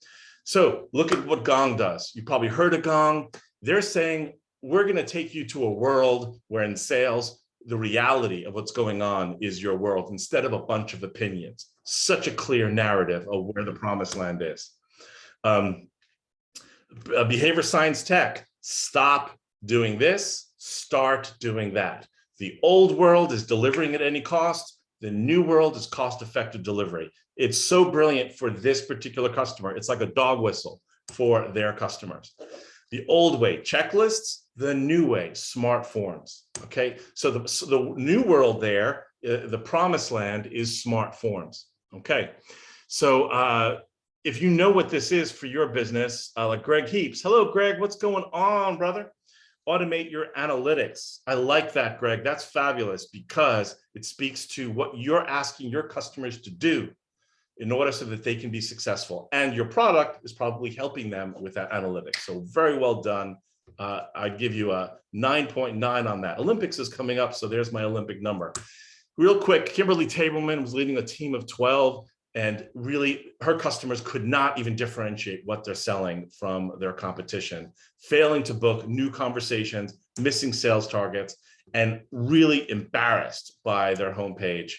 So look at what Gong does. You probably heard of Gong. They're saying, we're going to take you to a world where in sales, the reality of what's going on is your world instead of a bunch of opinions. Such a clear narrative of where the promised land is. Behavior science tech, stop doing this, start doing that. The old world is delivering at any cost. The new world is cost-effective delivery. It's so brilliant for this particular customer. It's like a dog whistle for their customers. The old way, checklists. The new way, smart forms. Okay, so the new world there, the promised land is smart forms. Okay, so if you know what this is for your business, like Greg Heaps. Hello, Greg, what's going on, brother? Automate your analytics. I like that, Greg. That's fabulous because it speaks to what you're asking your customers to do in order so that they can be successful. And your product is probably helping them with that analytics. So very well done. I'd give you a 9.9 on that. Olympics is coming up, so there's my Olympic number. Real quick, Kimberly Tableman was leading a team of 12, and really her customers could not even differentiate what they're selling from their competition, failing to book new conversations, missing sales targets, and really embarrassed by their homepage.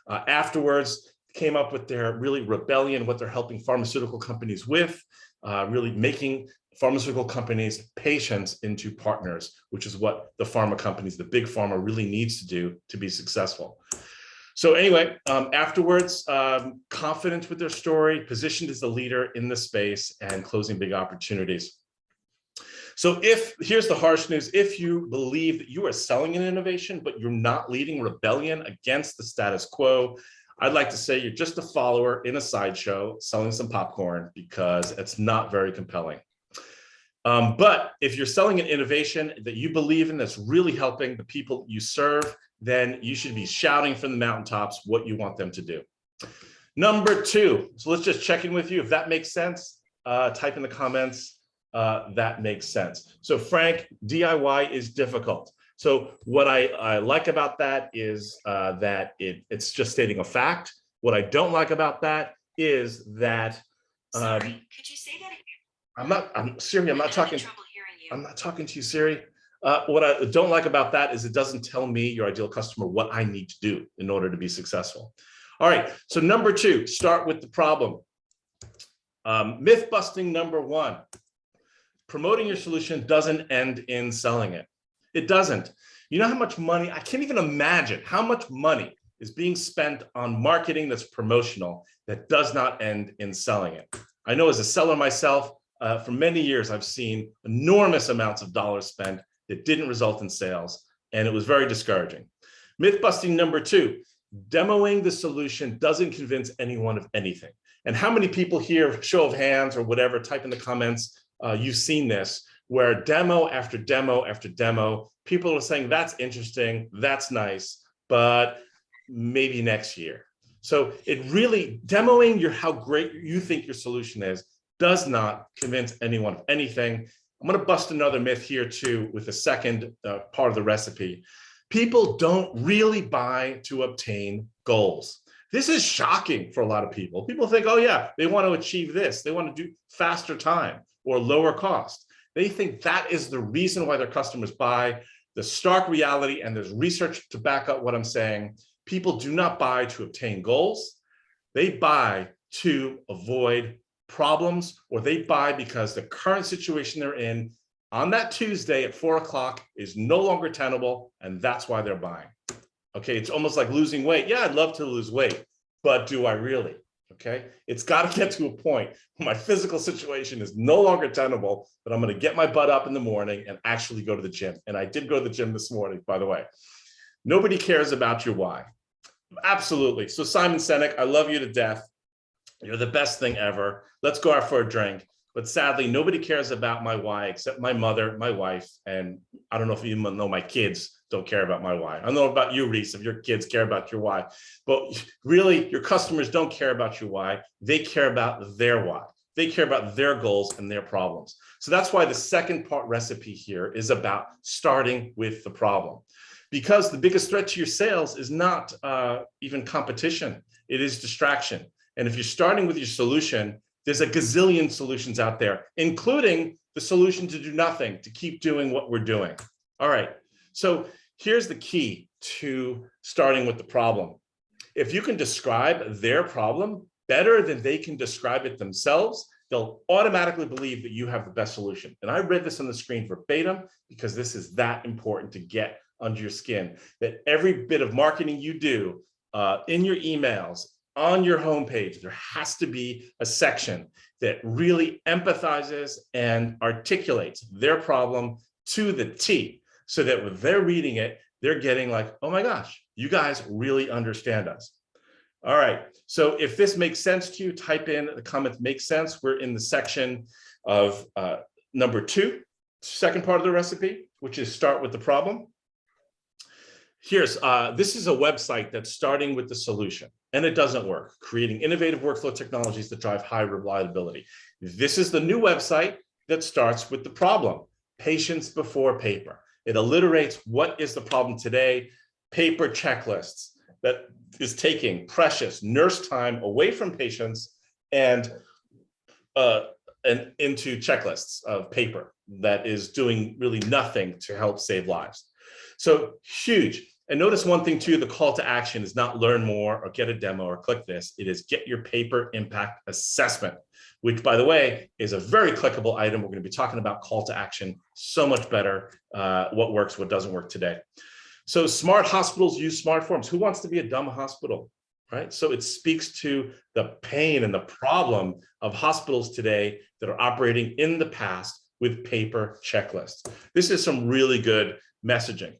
Afterwards, came up with their really rebellion, what they're helping pharmaceutical companies with, really making pharmaceutical companies patients into partners, which is what the pharma companies, the big pharma really needs to do to be successful. So anyway, afterwards, confident with their story, positioned as the leader in the space and closing big opportunities. So here's the harsh news, if you believe that you are selling an innovation, but you're not leading rebellion against the status quo, I'd like to say you're just a follower in a sideshow selling some popcorn because it's not very compelling. But if you're selling an innovation that you believe in that's really helping the people you serve, then you should be shouting from the mountaintops what you want them to do. Number 2, so let's just check in with you. If that makes sense, type in the comments, that makes sense. So Frank, DIY is difficult. So what I like about that is that it's just stating a fact. What I don't like about that is that Sorry, could you say that again? I'm Siri, I'm not talking. Trouble hearing you. I'm not talking to you, Siri. What I don't like about that is it doesn't tell me, your ideal customer, what I need to do in order to be successful. All right, so number 2, start with the problem. Myth busting number 1. Promoting your solution doesn't end in selling it. It doesn't. You know how much money, I can't even imagine how much money is being spent on marketing that's promotional that does not end in selling it. I know as a seller myself, for many years, I've seen enormous amounts of dollars spent that didn't result in sales, and it was very discouraging. Myth busting number 2, demoing the solution doesn't convince anyone of anything. And how many people here, show of hands or whatever, type in the comments, you've seen this, where demo after demo after demo, people are saying, that's interesting, that's nice, but maybe next year. So it really, demoing how great you think your solution is does not convince anyone of anything. I'm going to bust another myth here too with the second part of the recipe. People don't really buy to obtain goals. This is shocking for a lot of people. People think, oh yeah, they want to achieve this. They want to do faster time or lower cost. They think that is the reason why their customers buy. The stark reality, and there's research to back up what I'm saying, people do not buy to obtain goals. They buy to avoid problems, or they buy because the current situation they're in on that Tuesday at 4 o'clock is no longer tenable, and that's why they're buying. Okay, it's almost like losing weight. Yeah, I'd love to lose weight, but do I really? Okay, it's got to get to a point where my physical situation is no longer tenable, but I'm going to get my butt up in the morning and actually go to the gym. And I did go to the gym this morning, by the way. Nobody cares about your why. Absolutely. So Simon Sinek, I love you to death. You're the best thing ever. Let's go out for a drink. But sadly, nobody cares about my why except my mother, my wife, and I don't know if you even know my kids don't care about my why. I don't know about you, Reese, if your kids care about your why. But really, your customers don't care about your why. They care about their why. They care about their goals and their problems. So that's why the second part recipe here is about starting with the problem. Because the biggest threat to your sales is not even competition. It is distraction. And if you're starting with your solution, there's a gazillion solutions out there, including the solution to do nothing, to keep doing what we're doing. All right, so here's the key to starting with the problem. If you can describe their problem better than they can describe it themselves, they'll automatically believe that you have the best solution. And I read this on the screen verbatim because this is that important to get under your skin, that every bit of marketing you do in your emails, on your homepage, there has to be a section that really empathizes and articulates their problem to the T, so that when they're reading it, they're getting like, oh my gosh, you guys really understand us. All right, so if this makes sense to you, type in the comment makes sense. We're in the section of number 2, second part of the recipe, which is start with the problem. Here's, this is a website that's starting with the solution, and it doesn't work. Creating innovative workflow technologies that drive high reliability. This is the new website that starts with the problem, patience before paper. It alliterates what is the problem today, paper checklists that is taking precious nurse time away from patients and into checklists of paper that is doing really nothing to help save lives. So huge. And notice one thing too, the call to action is not learn more or get a demo or click this. It is get your paper impact assessment, which by the way, is a very clickable item. We're going to be talking about call to action so much better, what works, what doesn't work today. So smart hospitals use smart forms. Who wants to be a dumb hospital, right? So it speaks to the pain and the problem of hospitals today that are operating in the past with paper checklists. This is some really good messaging.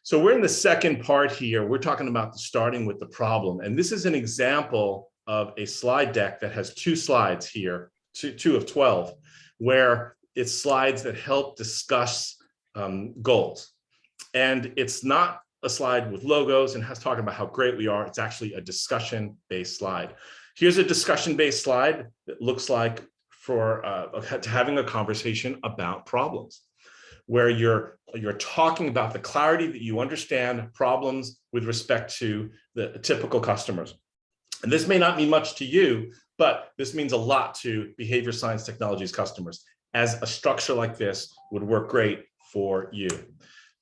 So we're in the second part here. We're talking about starting with the problem. And this is an example of a slide deck that has 2 slides here, two of 12, where it's slides that help discuss goals. And it's not a slide with logos and has talking about how great we are. It's actually a discussion-based slide. Here's a discussion-based slide that looks like for having a conversation about problems, where you're talking about the clarity that you understand problems with respect to the typical customers. And this may not mean much to you, but this means a lot to behavior science technologies customers, as a structure like this would work great for you.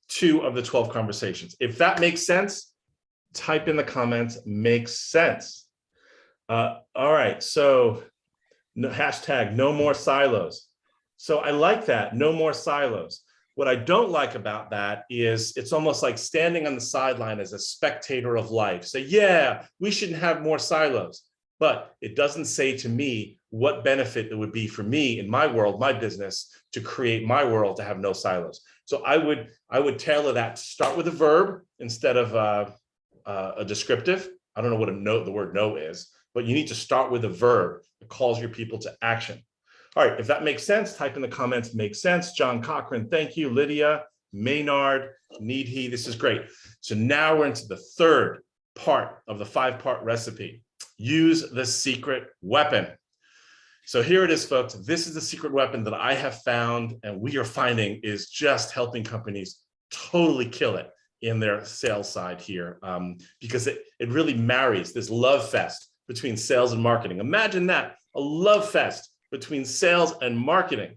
2 of the 12 conversations. If that makes sense, type in the comments, makes sense. All right, so hashtag no more silos. So I like that, no more silos. What I don't like about that is it's almost like standing on the sideline as a spectator of life. Say, yeah, we shouldn't have more silos, but it doesn't say to me what benefit it would be for me in my world, my business, to create my world to have no silos. So I would tailor that to start with a verb instead of a descriptive. I don't know what the word no is, but you need to start with a verb that calls your people to action. All right, if that makes sense, type in the comments, makes sense. John Cochran, thank you. Lydia, Maynard, need he, this is great. So now we're into the third part of the 5-part recipe. Use the secret weapon. So here it is, folks. This is the secret weapon that I have found and we are finding is just helping companies totally kill it in their sales side here, because it really marries this love fest between sales and marketing. Imagine that, a love fest between sales and marketing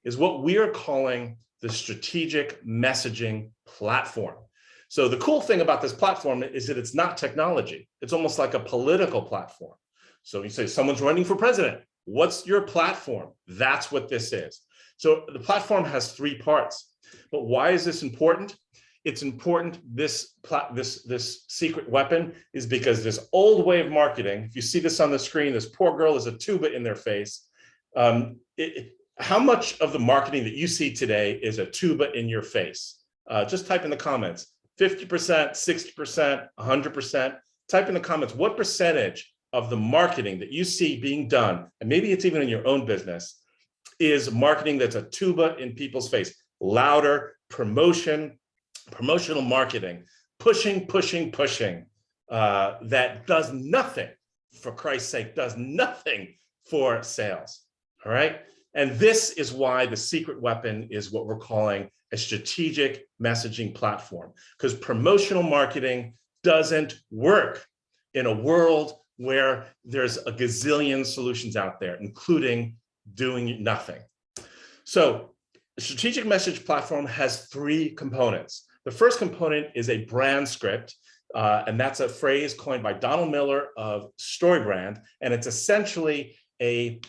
is what we are calling the strategic messaging platform. So the cool thing about this platform is that it's not technology. It's almost like a political platform. So you say someone's running for president. What's your platform? That's what this is. So the platform has 3 parts. But why is this important? It's important, this secret weapon is because this old way of marketing, if you see this on the screen, this poor girl has a tuba in their face. How much of the marketing that you see today is a tuba in your face? Just type in the comments, 50%, 60%, 100%. Type in the comments, what percentage of the marketing that you see being done, and maybe it's even in your own business, is marketing that's a tuba in people's face, louder, promotional marketing, pushing, that does nothing, for Christ's sake, does nothing for sales, all right? And this is why the secret weapon is what we're calling a strategic messaging platform, because promotional marketing doesn't work in a world where there's a gazillion solutions out there, including doing nothing. So the strategic message platform has 3 components. The first component is a brand script, and that's a phrase coined by Donald Miller of StoryBrand, and it's essentially a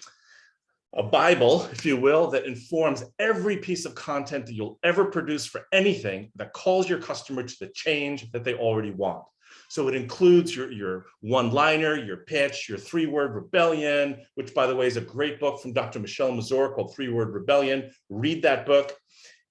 a Bible, if you will, that informs every piece of content that you'll ever produce for anything that calls your customer to the change that they already want. So it includes your one-liner, your pitch, your three-word rebellion, which, by the way, is a great book from Dr. Michelle Mazur called Three-Word Rebellion. Read that book.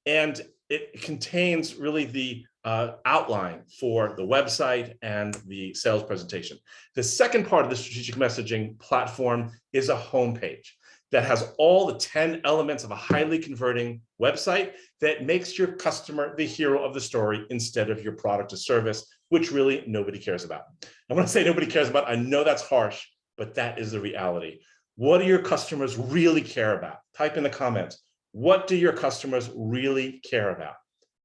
And it contains really the outline for the website and the sales presentation. The second part of the strategic messaging platform is a homepage that has all the 10 elements of a highly converting website that makes your customer the hero of the story instead of your product or service, which really nobody cares about. I want to say nobody cares about. I know that's harsh, but that is the reality. What do your customers really care about? Type in the comments. What do your customers really care about?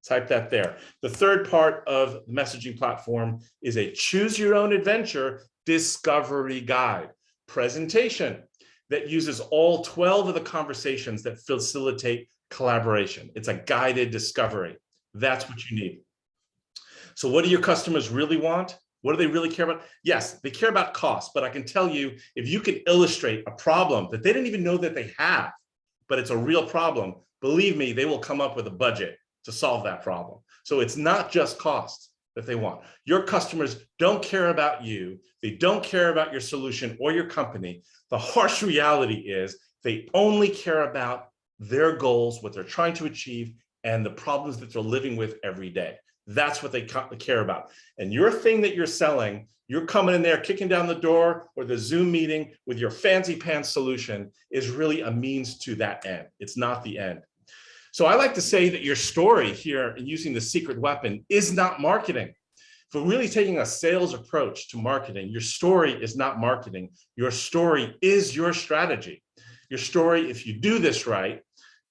Type that there. The third part of the messaging platform is a choose your own adventure discovery guide presentation that uses all 12 of the conversations that facilitate collaboration. It's a guided discovery. That's what you need. So what do your customers really want? What do they really care about? Yes, they care about cost, but I can tell you, if you can illustrate a problem that they didn't even know that they have, but it's a real problem, believe me, they will come up with a budget to solve that problem. So it's not just cost that they want. Your customers don't care about you. They don't care about your solution or your company. The harsh reality is they only care about their goals, what they're trying to achieve, and the problems that they're living with every day. That's what they care about. And your thing that you're selling, you're coming in there, kicking down the door or the Zoom meeting with your fancy pants solution is really a means to that end. It's not the end. So I like to say that your story here and using the secret weapon is not marketing. For really taking a sales approach to marketing, your story is not marketing. Your story is your strategy. Your story, if you do this right,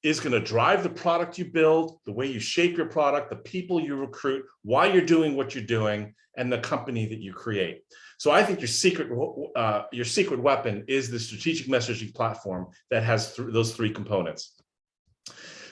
is going to drive the product you build, the way you shape your product, the people you recruit, why you're doing what you're doing, and the company that you create. So I think your secret weapon is the strategic messaging platform that has those three components.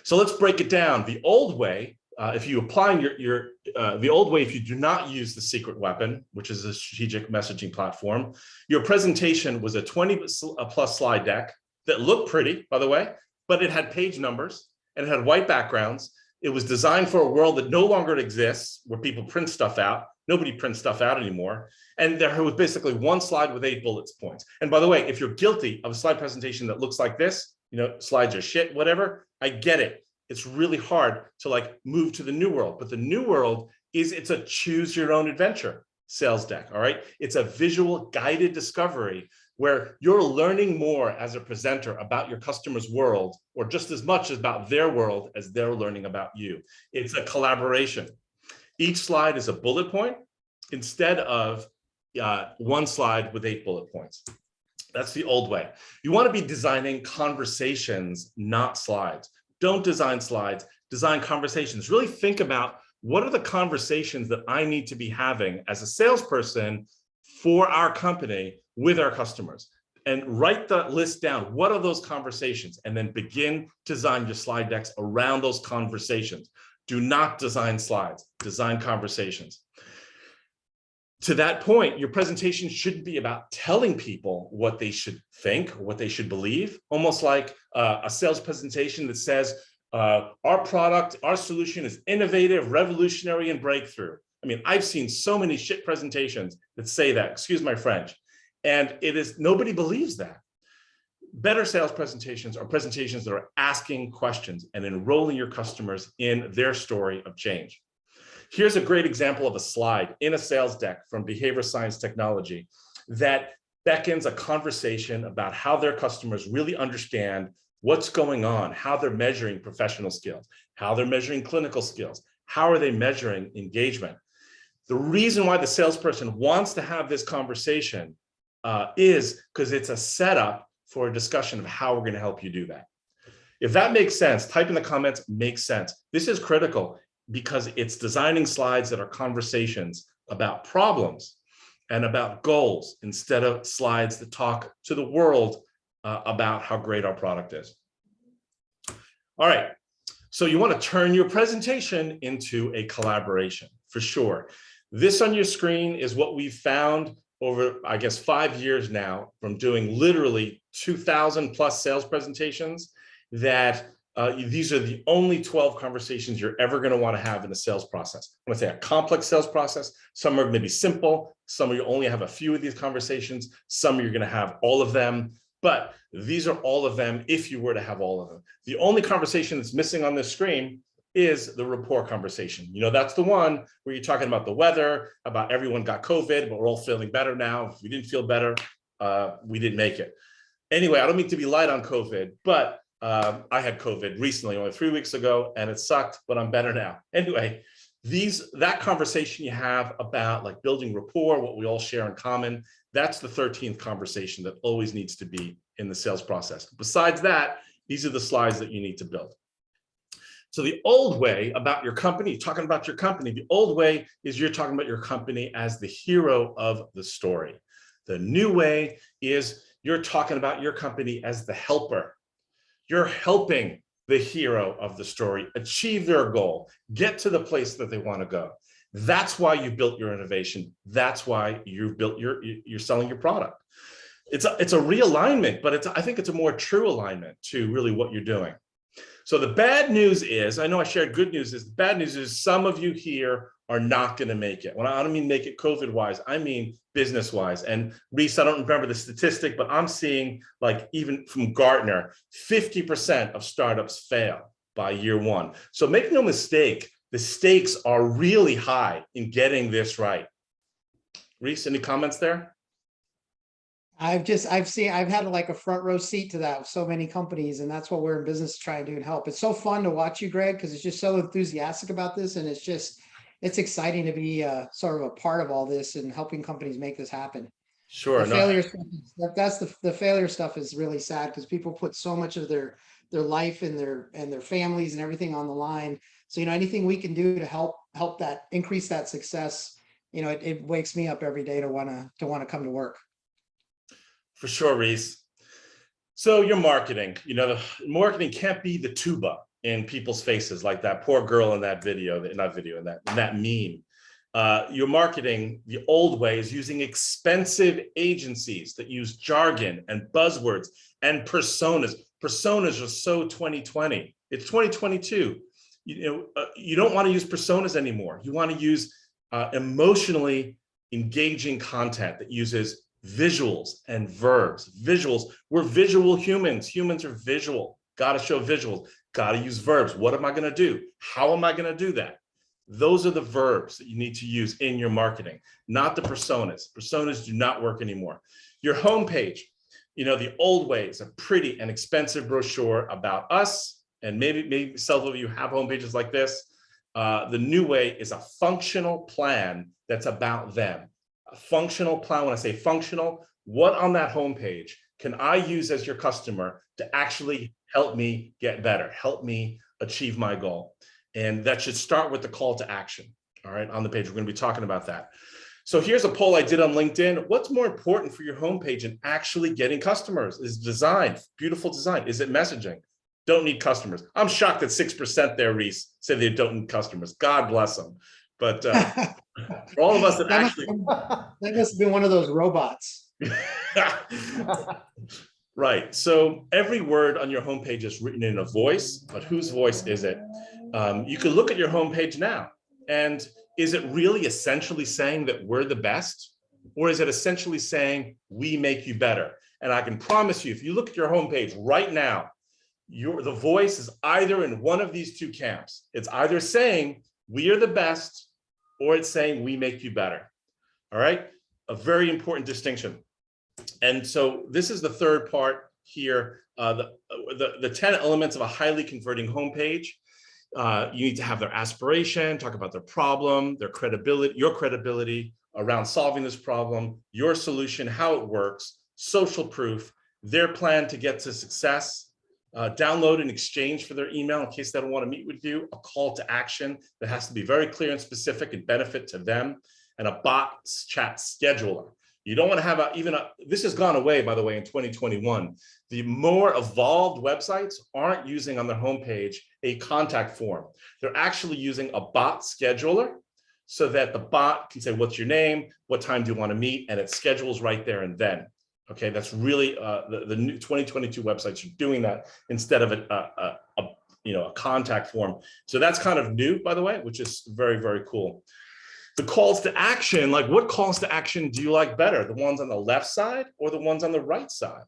So let's break it down. The old way, if you apply the old way, if you do not use the secret weapon, which is a strategic messaging platform, your presentation was a 20+ slide deck that looked pretty, by the way, but it had page numbers and it had white backgrounds. It was designed for a world that no longer exists, where people print stuff out. Nobody prints stuff out anymore. And there was basically one slide with 8 bullet points. And by the way, if you're guilty of a slide presentation that looks like this, slides are shit, whatever, I get it. It's really hard to move to the new world, but the new world it's a choose your own adventure sales deck, all right? It's a visual guided discovery where you're learning more as a presenter about your customer's world, or just as much about their world as they're learning about you. It's a collaboration. Each slide is a bullet point instead of one slide with 8 bullet points. That's the old way. You want to be designing conversations, not slides. Don't design slides, design conversations. Really think about, what are the conversations that I need to be having as a salesperson for our company with our customers? And write the list down. What are those conversations? And then begin to design your slide decks around those conversations. Do not design slides, design conversations. To that point, your presentation shouldn't be about telling people what they should think, what they should believe, almost like a sales presentation that says, our product, our solution is innovative, revolutionary, and breakthrough. I mean, I've seen so many shit presentations that say that, excuse my French, and nobody believes that. Better sales presentations are presentations that are asking questions and enrolling your customers in their story of change. Here's a great example of a slide in a sales deck from Behavior Science Technology that beckons a conversation about how their customers really understand what's going on, how they're measuring professional skills, how they're measuring clinical skills, how are they measuring engagement. The reason why the salesperson wants to have this conversation is because it's a setup for a discussion of how we're going to help you do that. If that makes sense, type in the comments, makes sense. This is critical because it's designing slides that are conversations about problems and about goals instead of slides that talk to the world about how great our product is. All right, so you want to turn your presentation into a collaboration for sure. This on your screen is what we've found over, I guess, 5 years now from doing literally 2,000 plus sales presentations that these are the only 12 conversations you're ever going to want to have in a sales process. I'm going to say a complex sales process. Some are maybe simple. Some of you only have a few of these conversations. Some you're going to have all of them. But these are all of them if you were to have all of them. The only conversation that's missing on this screen is the rapport conversation. You know, that's the one where you're talking about the weather, about everyone got COVID, but we're all feeling better now. If we didn't feel better, we didn't make it. Anyway, I don't mean to be light on COVID, but I had COVID recently, only 3 weeks ago, and it sucked, but I'm better now. Anyway, that conversation you have about like building rapport, what we all share in common, that's the 13th conversation that always needs to be in the sales process. Besides that, these are the slides that you need to build. So the old way about your company, talking about your company, the old way is you're talking about your company as the hero of the story. The new way is you're talking about your company as the helper. You're helping the hero of the story achieve their goal, get to the place that they want to go. That's why you built your innovation. That's why you built you're selling your product. It's a realignment, but I think it's a more true alignment to really what you're doing. So the bad news is, I know I shared good news, is the bad news is some of you here are not going to make it. When I don't mean make it COVID-wise, I mean business-wise. And Reese, I don't remember the statistic, but I'm seeing like even from Gartner, 50% of startups fail by year one. So make no mistake, the stakes are really high in getting this right. Reese, any comments there? I've had like a front row seat to that with so many companies, and that's what we're in business to try and do and help. It's so fun to watch you, Greg, because it's just so enthusiastic about this, and it's exciting to be sort of a part of all this and helping companies make this happen. Sure. The failure stuff, that's the failure stuff is really sad because people put so much of their life and their families and everything on the line. So, you know, anything we can do to help that increase that success, you know, it wakes me up every day to want to come to work. For sure, Reese. So your marketing, you know, the marketing can't be the tuba in people's faces like that poor girl in that video, in that meme. Your marketing, the old way, is using expensive agencies that use jargon and buzzwords and personas. Personas are so 2020. It's 2022. You know, you don't want to use personas anymore. You want to use emotionally engaging content that uses visuals and verbs. Visuals, we're visual humans. Humans are visual. Got to show visuals. Got to use verbs. What am I going to do? How am I going to do that? Those are the verbs that you need to use in your marketing, not the personas. Personas do not work anymore. Your homepage, you know, the old way is a pretty and expensive brochure about us, and maybe some of you have homepages like this. The new way is a functional plan that's about them. A functional plan. When I say functional, what on that homepage can I use as your customer to actually help me get better, help me achieve my goal? And that should start with the call to action. All right, on the page, we're going to be talking about that. So here's a poll I did on LinkedIn. What's more important for your homepage in actually getting customers? Is design, beautiful design? Is it messaging? Don't need customers. I'm shocked that 6% there, Reese, say they don't need customers. God bless them. But for all of us that actually... That must have been one of those robots. Right. So every word on your homepage is written in a voice, but whose voice is it? You can look at your homepage now, and is it really essentially saying that we're the best? Or is it essentially saying we make you better? And I can promise you, if you look at your homepage right now, the voice is either in one of these two camps. It's either saying we are the best, or it's saying we make you better. All right, a very important distinction. And so this is the third part here, the 10 elements of a highly converting homepage. You need to have their aspiration, talk about their problem, their credibility, your credibility around solving this problem, your solution, how it works, social proof, their plan to get to success, download an exchange for their email in case they don't want to meet with you, a call to action that has to be very clear and specific and benefit to them, and a bot chat scheduler. You don't want to have this has gone away, by the way, in 2021. The more evolved websites aren't using on their homepage a contact form. They're actually using a bot scheduler. so that the bot can say, what's your name? What time do you want to meet? And it schedules right there and then. Okay, that's really the new 2022 websites are doing that instead of a contact form. So that's kind of new, by the way, which is very, very cool. The calls to action, like what calls to action do you like better? The ones on the left side or the ones on the right side?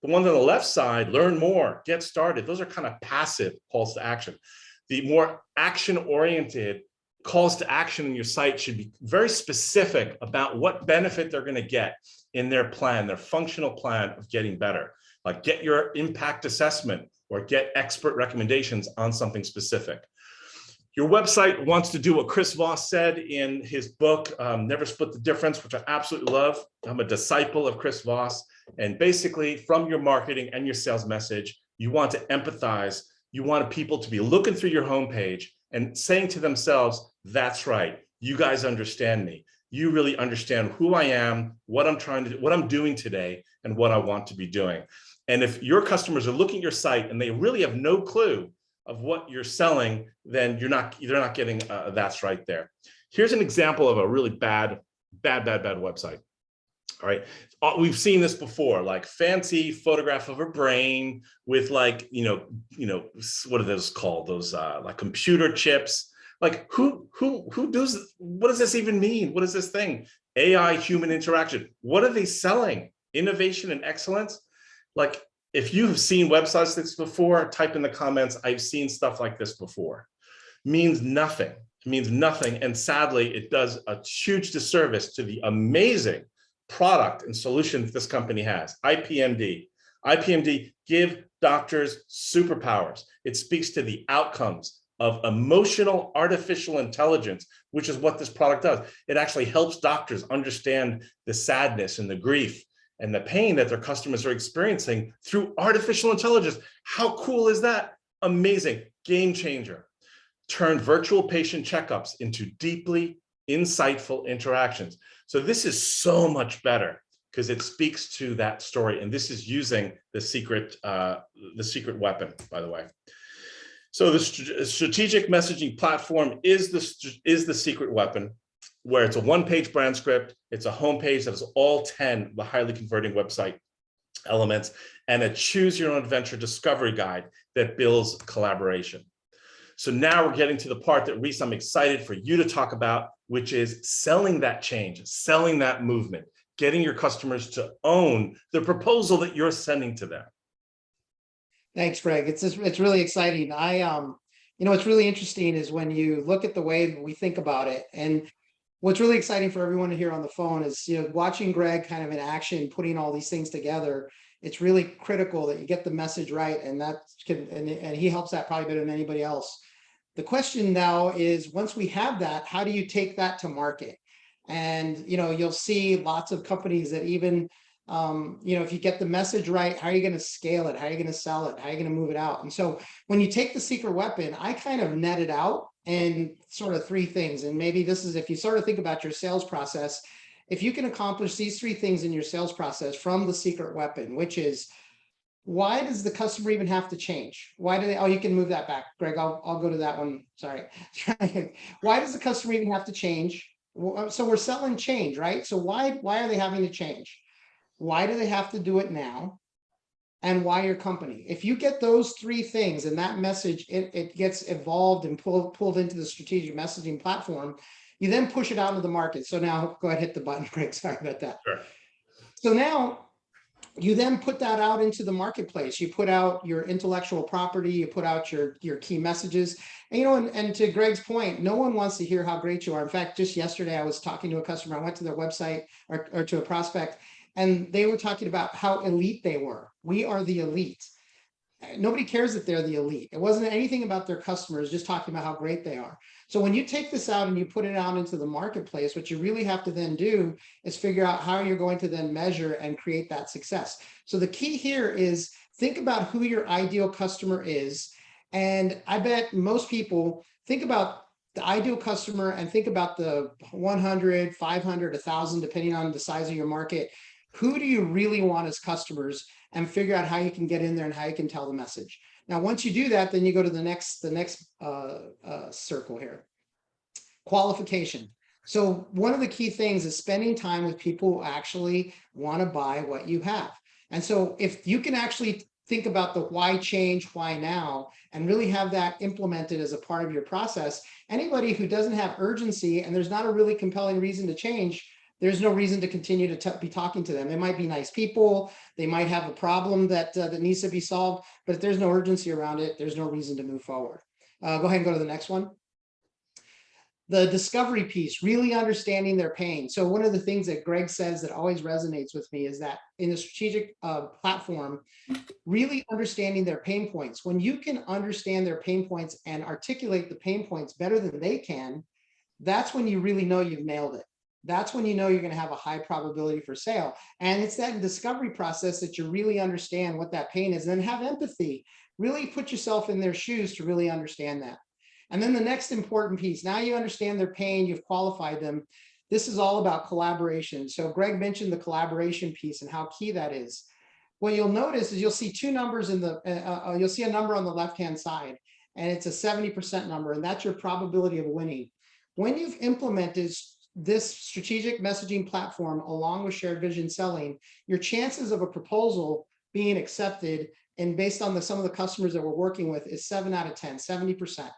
The ones on the left side, learn more, get started. Those are kind of passive calls to action. The more action-oriented calls to action in your site should be very specific about what benefit they're going to get in their plan, their functional plan of getting better. Like get your impact assessment or get expert recommendations on something specific. Your website wants to do what Chris Voss said in his book, Never Split the Difference, which I absolutely love. I'm a disciple of Chris Voss. And basically from your marketing and your sales message, you want to empathize. You want people to be looking through your homepage and saying to themselves, that's right, you guys understand me. You really understand who I am, what I'm trying to do, what I'm doing today, and what I want to be doing. And if your customers are looking at your site and they really have no clue of what you're selling, then they're not getting that's right there. Here's an example of a really bad website. All right, we've seen this before, like fancy photograph of a brain with like, what are those called? Those like computer chips. Like who does, what does this even mean? What is this thing? AI, human interaction. What are they selling? Innovation and excellence? Like if you've seen websites like this before, type in the comments, I've seen stuff like this before. Means nothing. It means nothing. And sadly, it does a huge disservice to the amazing product and solution that this company has. IPMD. IPMD give doctors superpowers. It speaks to the outcomes of emotional artificial intelligence, which is what this product does. It actually helps doctors understand the sadness and the grief and the pain that their customers are experiencing through artificial intelligence. How cool is that? Amazing. Game changer. Turn virtual patient checkups into deeply insightful interactions. So this is so much better because it speaks to that story. And this is using the secret weapon, by the way. So the strategic messaging platform is the secret weapon, where it's a one-page brand script. It's a homepage that has all 10 of the highly converting website elements and a choose your own adventure discovery guide that builds collaboration. So now we're getting to the part that, Reese, I'm excited for you to talk about, which is selling that change, selling that movement, getting your customers to own the proposal that you're sending to them. Thanks, Greg. It's really exciting. What's really interesting is when you look at the way we think about it, and what's really exciting for everyone here on the phone is, watching Greg kind of in action, putting all these things together. It's really critical that you get the message right, and and he helps that probably better than anybody else. The question now is, once we have that, how do you take that to market? And, you'll see lots of companies that even, if you get the message right, how are you going to scale it? How are you going to sell it? How are you going to move it out? And so when you take the secret weapon, I kind of net it out in sort of three things. And maybe this is, if you sort of think about your sales process, if you can accomplish these three things in your sales process from the secret weapon, which is, why does the customer even have to change? Why do they, oh, you can move that back, Greg, I'll go to that one, sorry. Why does the customer even have to change? So we're selling change, right? So why are they having to change? Why do they have to do it now? And why your company? If you get those three things and that message, it gets evolved and pulled into the strategic messaging platform, you then push it out into the market. So now go ahead, hit the button, Greg, sorry about that. Sure. So now you then put that out into the marketplace. You put out your intellectual property, you put out your key messages. And, and to Greg's point, no one wants to hear how great you are. In fact, just yesterday, I was talking to a customer. I went to their website or to a prospect, and they were talking about how elite they were. We are the elite. Nobody cares that they're the elite. It wasn't anything about their customers, just talking about how great they are. So when you take this out and you put it out into the marketplace, what you really have to then do is figure out how you're going to then measure and create that success. So the key here is think about who your ideal customer is. And I bet most people think about the ideal customer and think about the 100, 500, 1,000, depending on the size of your market. Who do you really want as customers? And figure out how you can get in there and how you can tell the message. Now, once you do that, then you go to the next circle here. Qualification. So one of the key things is spending time with people who actually want to buy what you have. And so if you can actually think about the why change, why now, and really have that implemented as a part of your process, anybody who doesn't have urgency and there's not a really compelling reason to change, there's no reason to continue to be talking to them. They might be nice people. They might have a problem that needs to be solved, but if there's no urgency around it, there's no reason to move forward. Go ahead and go to the next one. The discovery piece, really understanding their pain. So one of the things that Greg says that always resonates with me is that in the strategic platform, really understanding their pain points. When you can understand their pain points and articulate the pain points better than they can, that's when you really know you've nailed it. That's when you know you're going to have a high probability for sale. And it's that discovery process that you really understand what that pain is, and then have empathy. Really put yourself in their shoes to really understand that. And then the next important piece, now you understand their pain, you've qualified them. This is all about collaboration. So Greg mentioned the collaboration piece and how key that is. What you'll notice is you'll see two numbers in the, you'll see a number on the left-hand side, and it's a 70% number, and that's your probability of winning. When you've implemented this strategic messaging platform along with shared vision selling, your chances of a proposal being accepted, and based on some of the customers that we're working with, is 7 out of 10, 70%.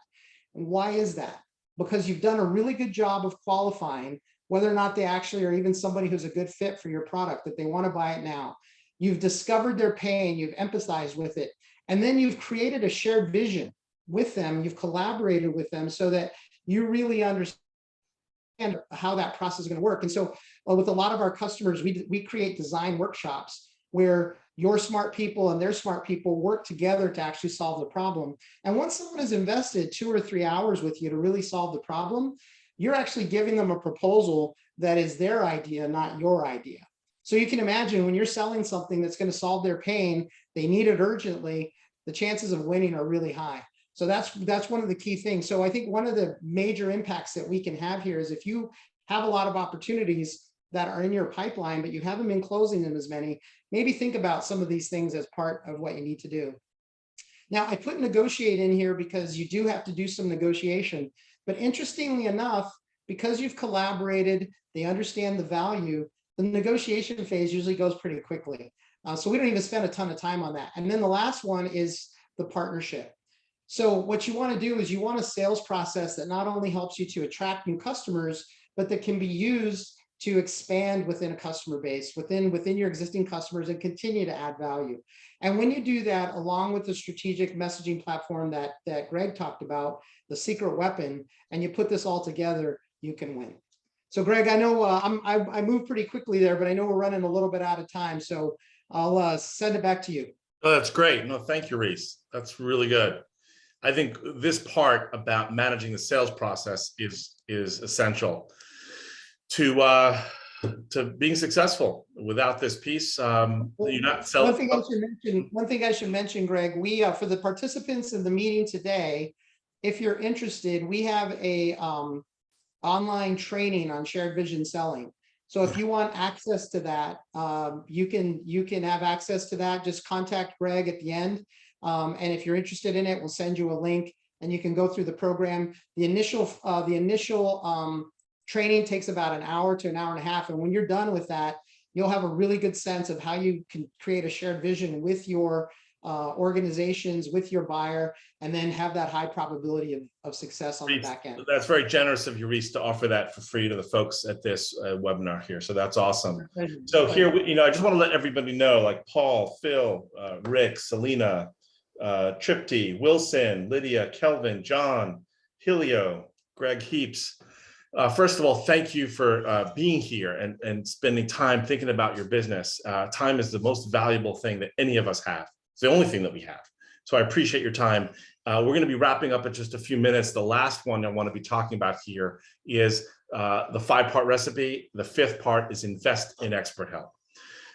And why is that? Because you've done a really good job of qualifying whether or not they actually are even somebody who's a good fit for your product, that they want to buy it now. You've discovered their pain, you've empathized with it, and then you've created a shared vision with them, you've collaborated with them so that you really understand how that process is going to work. And so with a lot of our customers, we create design workshops where your smart people and their smart people work together to actually solve the problem. And once someone has invested 2 or 3 hours with you to really solve the problem, you're actually giving them a proposal that is their idea, not your idea. So you can imagine when you're selling something that's going to solve their pain, they need it urgently, the chances of winning are really high. So that's one of the key things. So I think one of the major impacts that we can have here is if you have a lot of opportunities that are in your pipeline, but you haven't been closing them as many, maybe think about some of these things as part of what you need to do. Now, I put negotiate in here because you do have to do some negotiation. But interestingly enough, because you've collaborated, they understand the value, the negotiation phase usually goes pretty quickly. So we don't even spend a ton of time on that. And then the last one is the partnership. So what you want to do is you want a sales process that not only helps you to attract new customers, but that can be used to expand within a customer base, within your existing customers, and continue to add value. And when you do that, along with the strategic messaging platform that Greg talked about, the secret weapon, and you put this all together, you can win. So Greg, I know I moved pretty quickly there, but I know we're running a little bit out of time. So I'll send it back to you. Oh, that's great. No, thank you, Reese. That's really good. I think this part about managing the sales process is essential to being successful. Without this piece, you're not selling. One thing I should mention, Greg, we for the participants in the meeting today, if you're interested, we have a online training on shared vision selling. So if you want access to that, you can have access to that. Just contact Greg at the end. And if you're interested in it, we'll send you a link and you can go through the program. The initial training takes about an hour to an hour and a half. And when you're done with that, you'll have a really good sense of how you can create a shared vision with your organizations, with your buyer, and then have that high probability of success on the back end. That's very generous of you, Reese, to offer that for free to the folks at this webinar here. So that's awesome. So here, I just want to let everybody know, like Paul, Phil, Rick, Selena, Tripty, Wilson, Lydia, Kelvin, John, Helio, Greg Heaps. First of all, thank you for being here and spending time thinking about your business. Time is the most valuable thing that any of us have. It's the only thing that we have. So I appreciate your time. We're going to be wrapping up in just a few minutes. The last one I want to be talking about here is the 5-part recipe. The 5th part is invest in expert help.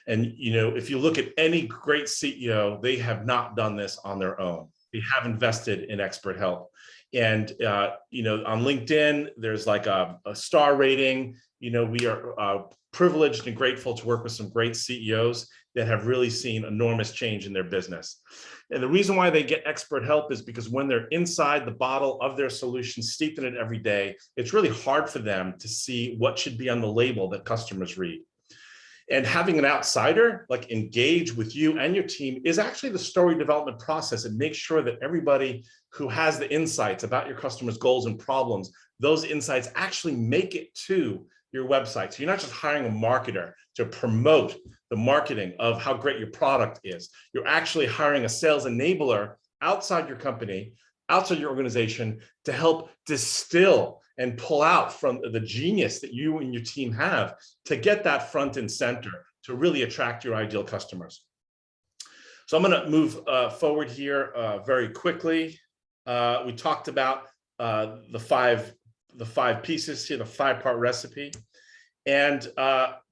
And, if you look at any great CEO, they have not done this on their own. They have invested in expert help. And, on LinkedIn, there's like a star rating. We are privileged and grateful to work with some great CEOs that have really seen enormous change in their business. And the reason why they get expert help is because when they're inside the bottle of their solution, steeped in it every day, it's really hard for them to see what should be on the label that customers read. And having an outsider like engage with you and your team is actually the story development process. It makes sure that everybody who has the insights about your customers' goals and problems, those insights actually make it to your website. So you're not just hiring a marketer to promote the marketing of how great your product is. You're actually hiring a sales enabler outside your company, outside your organization, to help distill and pull out from the genius that you and your team have to get that front and center to really attract your ideal customers. So I'm going to move forward here very quickly. We talked about the five pieces here, the 5-part recipe. And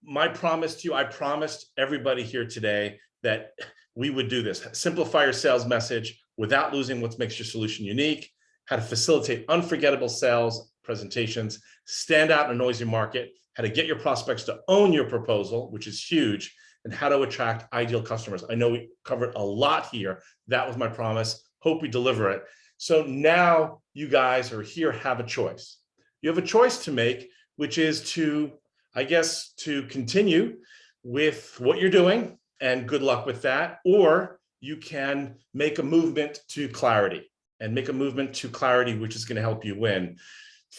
my promise to you, I promised everybody here today that we would do this. Simplify your sales message without losing what makes your solution unique, how to facilitate unforgettable sales presentations, stand out in a noisy market, how to get your prospects to own your proposal, which is huge, and how to attract ideal customers. I know we covered a lot here. That was my promise. Hope we deliver it. So now you guys are here, have a choice. You have a choice to make, which is to, I guess, to continue with what you're doing, and good luck with that, or you can make a movement to clarity, which is going to help you win.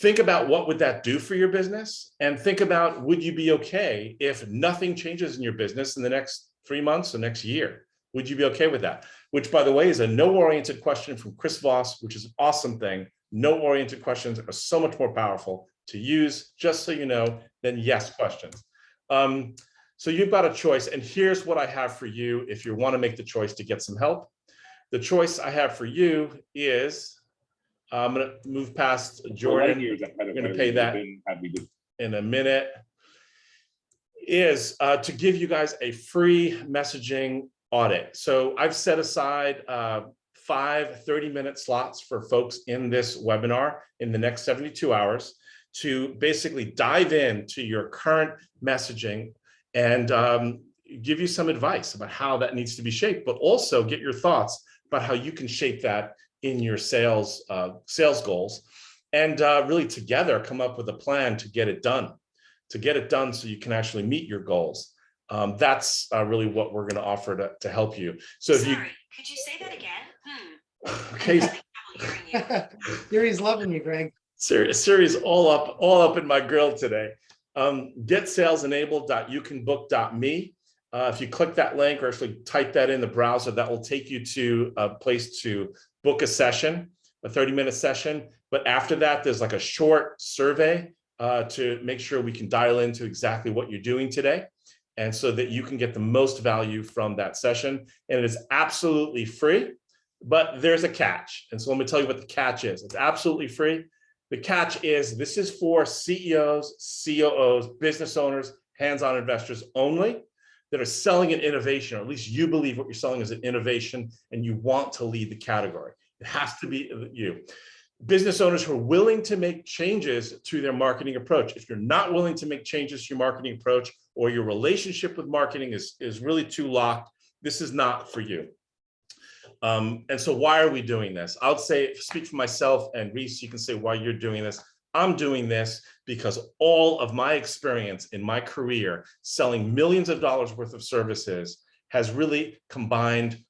Think about what would that do for your business, and think about, would you be okay if nothing changes in your business in the next 3 months or next year? Would you be okay with that? Which, by the way, is a no-oriented question from Chris Voss, which is an awesome thing. No-oriented questions are so much more powerful to use, just so you know, than yes questions. So you've got a choice, and here's what I have for you if you want to make the choice to get some help. The choice I have for you is, I'm going to move past Jordan. We're going to pay that in a minute. Is to give you guys a free messaging audit. So I've set aside 5 30-minute slots for folks in this webinar in the next 72 hours to basically dive into your current messaging and give you some advice about how that needs to be shaped, but also get your thoughts about how you can shape that in your sales goals, and really together come up with a plan to get it done so you can actually meet your goals. That's really what we're going to offer to help you. So if Sorry, could you say that again? Okay. Yuri's loving you, Greg. Series all up in my grill today. Getsalesenabled.youcanbook.me. If you click that link or actually type that in the browser, that will take you to a place to book a session, a 30-minute session. But after that, there's like a short survey to make sure we can dial into exactly what you're doing today, and so that you can get the most value from that session. And it is absolutely free, but there's a catch. And so let me tell you what the catch is. It's absolutely free. The catch is this is for CEOs, COOs, business owners, hands-on investors only, that are selling an innovation, or at least you believe what you're selling is an innovation and you want to lead the category. It has to be you. Business owners who are willing to make changes to their marketing approach. If you're not willing to make changes to your marketing approach, or your relationship with marketing is really too locked, this is not for you. And so why are we doing this? I would say, speak for myself, and Reese, you can say why you're doing this. I'm doing this because all of my experience in my career selling millions of dollars worth of services has really combined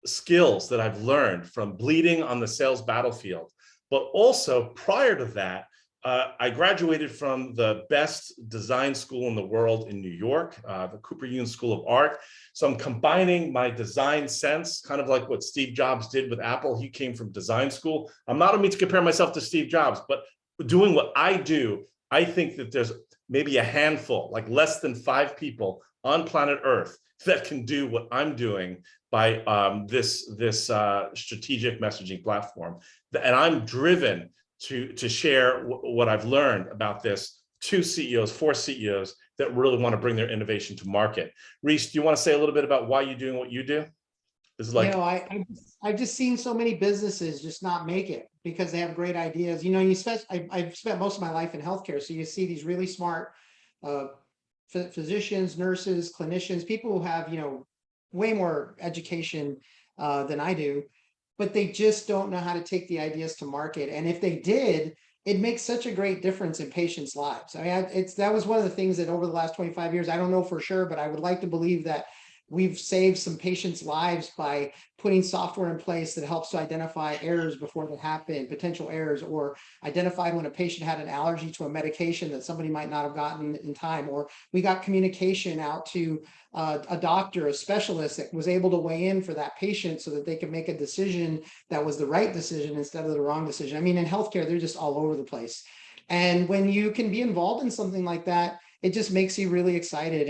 skills that I've learned from bleeding on the sales battlefield. But also prior to that, I graduated from the best design school in the world in New York, the Cooper Union School of Art. So I'm combining my design sense, kind of like what Steve Jobs did with Apple. He came from design school. I'm not mean to compare myself to Steve Jobs, but doing what I do, I think that there's maybe a handful, like less than 5 people on planet Earth that can do what I'm doing by this strategic messaging platform. And I'm driven to share what I've learned about this to CEOs, for CEOs that really want to bring their innovation to market. Reese, do you want to say a little bit about why you're doing what you do? This is like, I've just seen so many businesses just not make it because they have great ideas. I've spent most of my life in healthcare, so you see these really smart physicians, nurses, clinicians, people who have, way more education than I do, but they just don't know how to take the ideas to market. And if they did, it makes such a great difference in patients' lives. I mean, that was one of the things that over the last 25 years, I don't know for sure, but I would like to believe that we've saved some patients' lives by putting software in place that helps to identify errors before they happen, potential errors, or identified when a patient had an allergy to a medication that somebody might not have gotten in time, or we got communication out to a doctor, a specialist that was able to weigh in for that patient so that they could make a decision that was the right decision instead of the wrong decision. I mean, in healthcare, they're just all over the place. And when you can be involved in something like that, it just makes you really excited.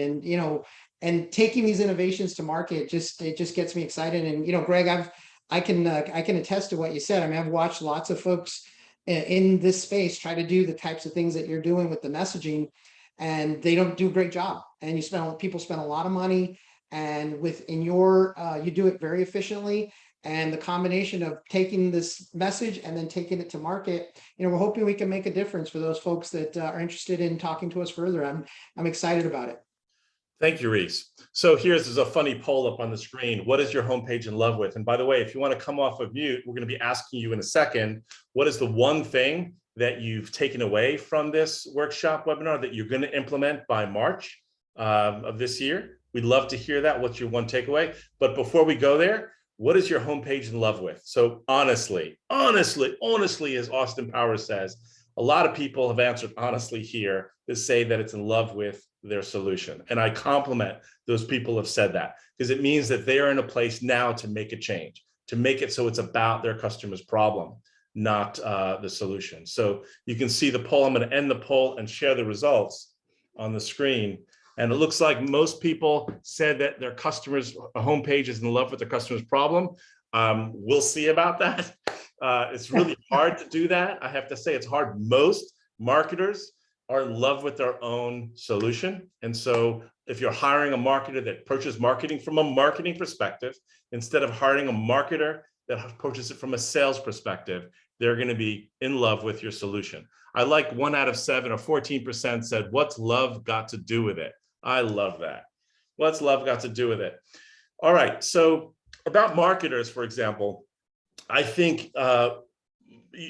And taking these innovations to market, it just gets me excited. And Greg, I can attest to what you said. I mean, I've watched lots of folks in this space try to do the types of things that you're doing with the messaging, and they don't do a great job. And people spend a lot of money, and you do it very efficiently. And the combination of taking this message and then taking it to market, we're hoping we can make a difference for those folks that are interested in talking to us further. I'm excited about it. Thank you, Reese. So there's a funny poll up on the screen. What is your homepage in love with? And by the way, if you want to come off of mute, we're going to be asking you in a second, what is the one thing that you've taken away from this workshop webinar that you're going to implement by March of this year? We'd love to hear that. What's your one takeaway? But before we go there, what is your homepage in love with? So honestly, as Austin Powers says, a lot of people have answered honestly here to say that it's in love with their solution. And I compliment those people who have said that, because it means that they are in a place now to make a change, to make it so it's about their customer's problem, not the solution. So you can see the poll. I'm going to end the poll and share the results on the screen. And it looks like most people said that their customers' homepage is in love with their customer's problem. We'll see about that. It's really hard to do that. I have to say it's hard. Most marketers are in love with their own solution. And so if you're hiring a marketer that approaches marketing from a marketing perspective, instead of hiring a marketer that approaches it from a sales perspective, they're going to be in love with your solution. I like 1 out of 7 or 14% said, what's love got to do with it? I love that. What's love got to do with it? All right. So about marketers, for example, I think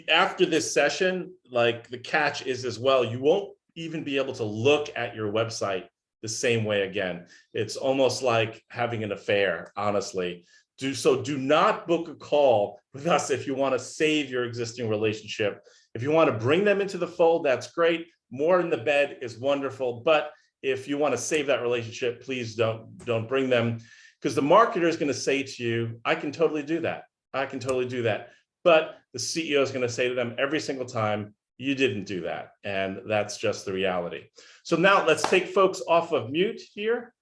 after this session, like the catch is as well, you won't even be able to look at your website the same way again. It's almost like having an affair, honestly. Do not book a call with us if you want to save your existing relationship. If you want to bring them into the fold, that's great. More in the bed is wonderful. But if you want to save that relationship, please don't bring them, because the marketer is going to say to you, I can totally do that. I can totally do that. But the CEO is going to say to them every single time, you didn't do that. And that's just the reality. So now let's take folks off of mute here.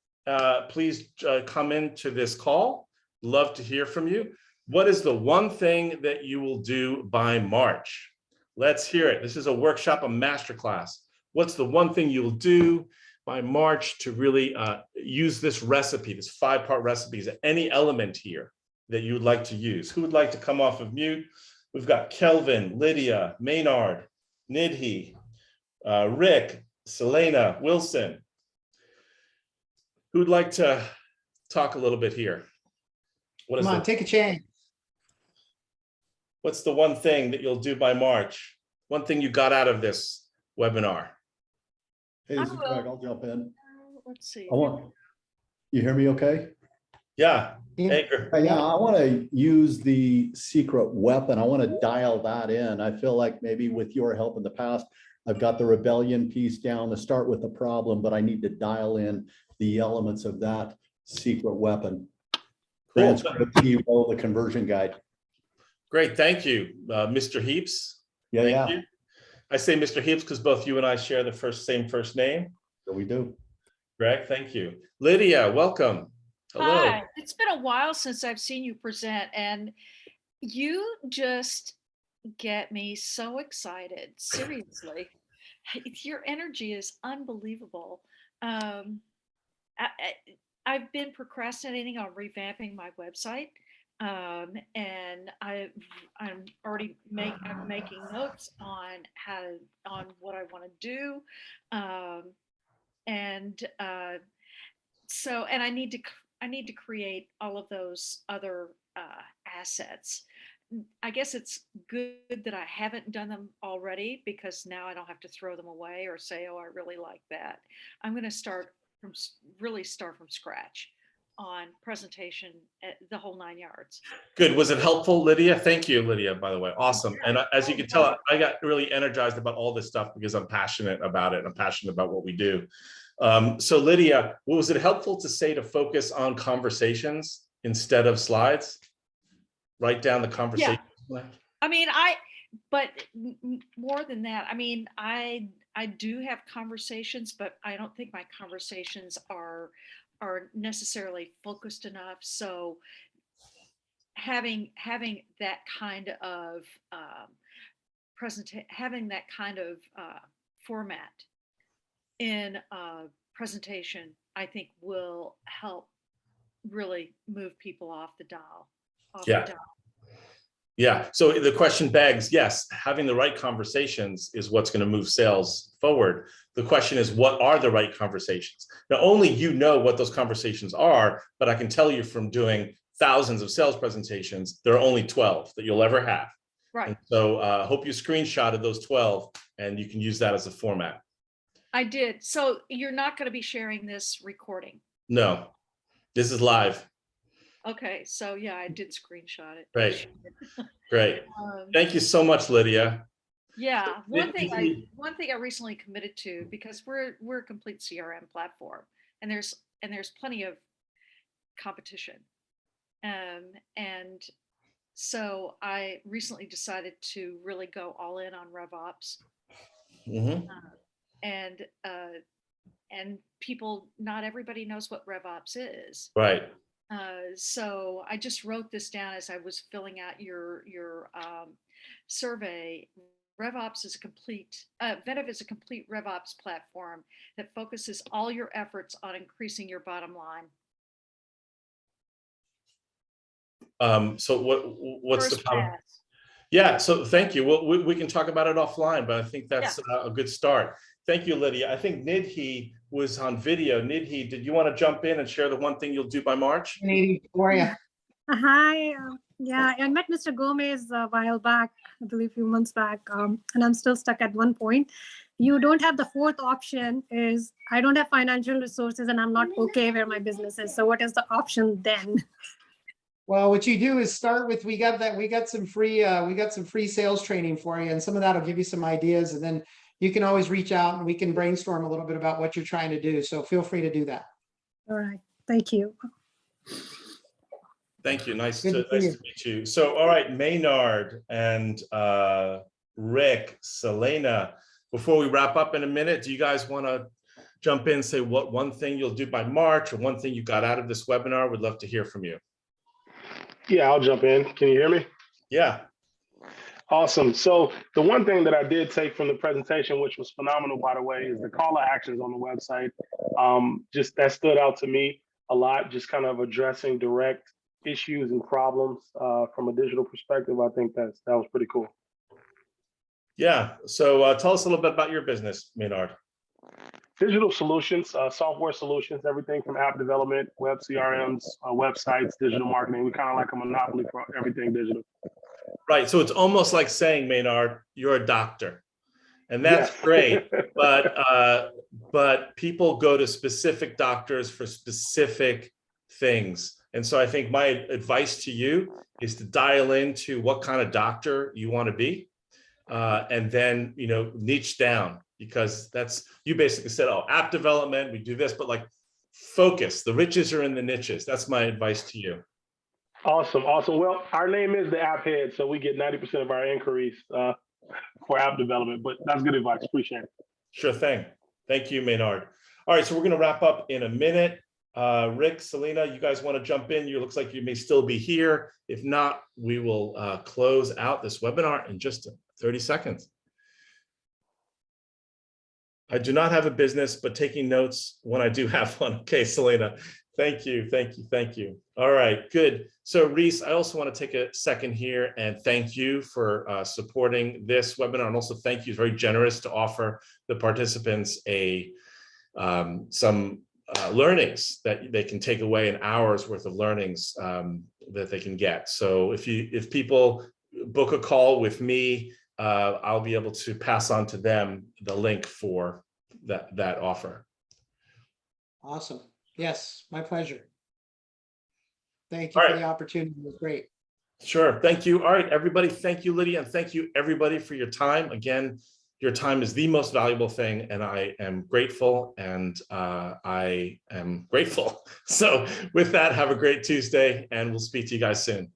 Please come into this call. Love to hear from you. What is the one thing that you will do by March? Let's hear it. This is a workshop, a masterclass. What's the one thing you'll do by March to really use this recipe, this 5-part recipe? Is there any element here that you would like to use? Who would like to come off of mute? We've got Kelvin, Lydia, Maynard, Nidhi, Rick, Selena, Wilson. Who'd like to talk a little bit here? Come on, take a chance. What's the one thing that you'll do by March? One thing you got out of this webinar? Hey, this is Greg. I'll jump in. Let's see. You hear me okay? Yeah. Yeah. Yeah, I want to use the secret weapon. I want to dial that in. I feel like maybe with your help in the past, I've got the rebellion piece down to start with the problem, but I need to dial in the elements of that secret weapon. Cool. Transcript, hero, the conversion guide. Great. Thank you, Mr. Heaps. Yeah. You. I say Mr. Heaps because both you and I share the same first name. So we do. Greg, thank you. Lydia, welcome. Hello. Hi, it's been a while since I've seen you present, and you just get me so excited. Seriously, your energy is unbelievable. I've been procrastinating on revamping my website, and I'm already making notes on what I want to do. And so, and I need to create all of those other assets. I guess it's good that I haven't done them already, because now I don't have to throw them away or say, oh, I really like that. I'm going to really start from scratch on presentation at the whole 9 yards. Good. Was it helpful, Lydia? Thank you, Lydia, by the way. Awesome. And as you can tell, I got really energized about all this stuff because I'm passionate about it. I'm passionate about what we do. So Lydia, was it helpful to say to focus on conversations instead of slides? Write down the conversation. Yeah. I mean, but more than that, I mean, I do have conversations, but I don't think my conversations are necessarily focused enough. So having that kind of having that kind of format in a presentation, I think will help really move people off the dial. Yeah. Yeah. So the question begs, yes, having the right conversations is what's going to move sales forward. The question is, what are the right conversations? Now, only you know what those conversations are, but I can tell you from doing thousands of sales presentations, there are only 12 that you'll ever have. Right. And so hope you screenshotted those 12 and you can use that as a format. I did. So you're not going to be sharing this recording? No, this is live. Okay, so yeah, I did screenshot it. Great. Great. Thank you so much, Lydia. Yeah, one thing I recently committed to, because we're a complete CRM platform, and there's plenty of competition, and so I recently decided to really go all in on RevOps, and people, not everybody knows what RevOps is. Right. So I just wrote this down as I was filling out your survey. RevOps is a complete, Ventiv is a complete RevOps platform that focuses all your efforts on increasing your bottom line. So what's First the problem? pass. Yeah, so thank you. Well, we can talk about it offline, but I think that's a good start. Thank you, Lydia. I think Nidhi was on video. Nidhi, did you want to jump in and share the one thing you'll do by March? Nidhi, how are you? Hi. Yeah, I met Mr. Gomez a while back, I believe a few months back, and I'm still stuck at one point. You don't have the fourth option, is I don't have financial resources and I'm not okay where my business is. So what is the option then? Well, what you do is start with, we got some free sales training for you, and some of that will give you some ideas, and then you can always reach out and we can brainstorm a little bit about what you're trying to do. So feel free to do that. All right. Thank you. Thank you. Nice to meet you. So, all right, Maynard and Rick, Selena, before we wrap up in a minute, do you guys want to jump in and say what one thing you'll do by March or one thing you got out of this webinar? We'd love to hear from you. Yeah, I'll jump in. Can you hear me? Yeah. Awesome. So the one thing that I did take from the presentation, which was phenomenal, by the way, is the call to actions on the website. Just that stood out to me a lot, just kind of addressing direct issues and problems from a digital perspective. I think that was pretty cool. Yeah. So tell us a little bit about your business, Maynard. Digital solutions, software solutions, everything from app development, web CRMs, websites, digital marketing. We kind of like a monopoly for everything digital. Right. So it's almost like saying, Maynard, you're a doctor. And that's great. But people go to specific doctors for specific things. And so I think my advice to you is to dial into what kind of doctor you want to be. And then, niche down, because you basically said, oh, app development, we do this, but like focus, the riches are in the niches. That's my advice to you. Awesome. Well, our name is the App Head, so we get 90% of our inquiries for app development, but that's good advice. Appreciate it. Sure thing. Thank you, Maynard. All right, so we're going to wrap up in a minute. Rick, Selena, you guys want to jump in? You looks like you may still be here. If not, we will close out this webinar in just 30 seconds. I do not have a business, but taking notes when I do have one. Okay, Selena, thank you. All right, good. So Reese, I also want to take a second here and thank you for supporting this webinar, and also thank you, very generous to offer the participants a some learnings that they can take away, an hour's worth of learnings that they can get. So if people book a call with me, I'll be able to pass on to them the link for that offer. Awesome. Yes, my pleasure. Thank you All for right. the opportunity. It was great. Sure. Thank you. All right, everybody. Thank you, Lydia. And thank you, everybody, for your time. Again, your time is the most valuable thing, and I am grateful, and I am grateful. So with that, have a great Tuesday, and we'll speak to you guys soon.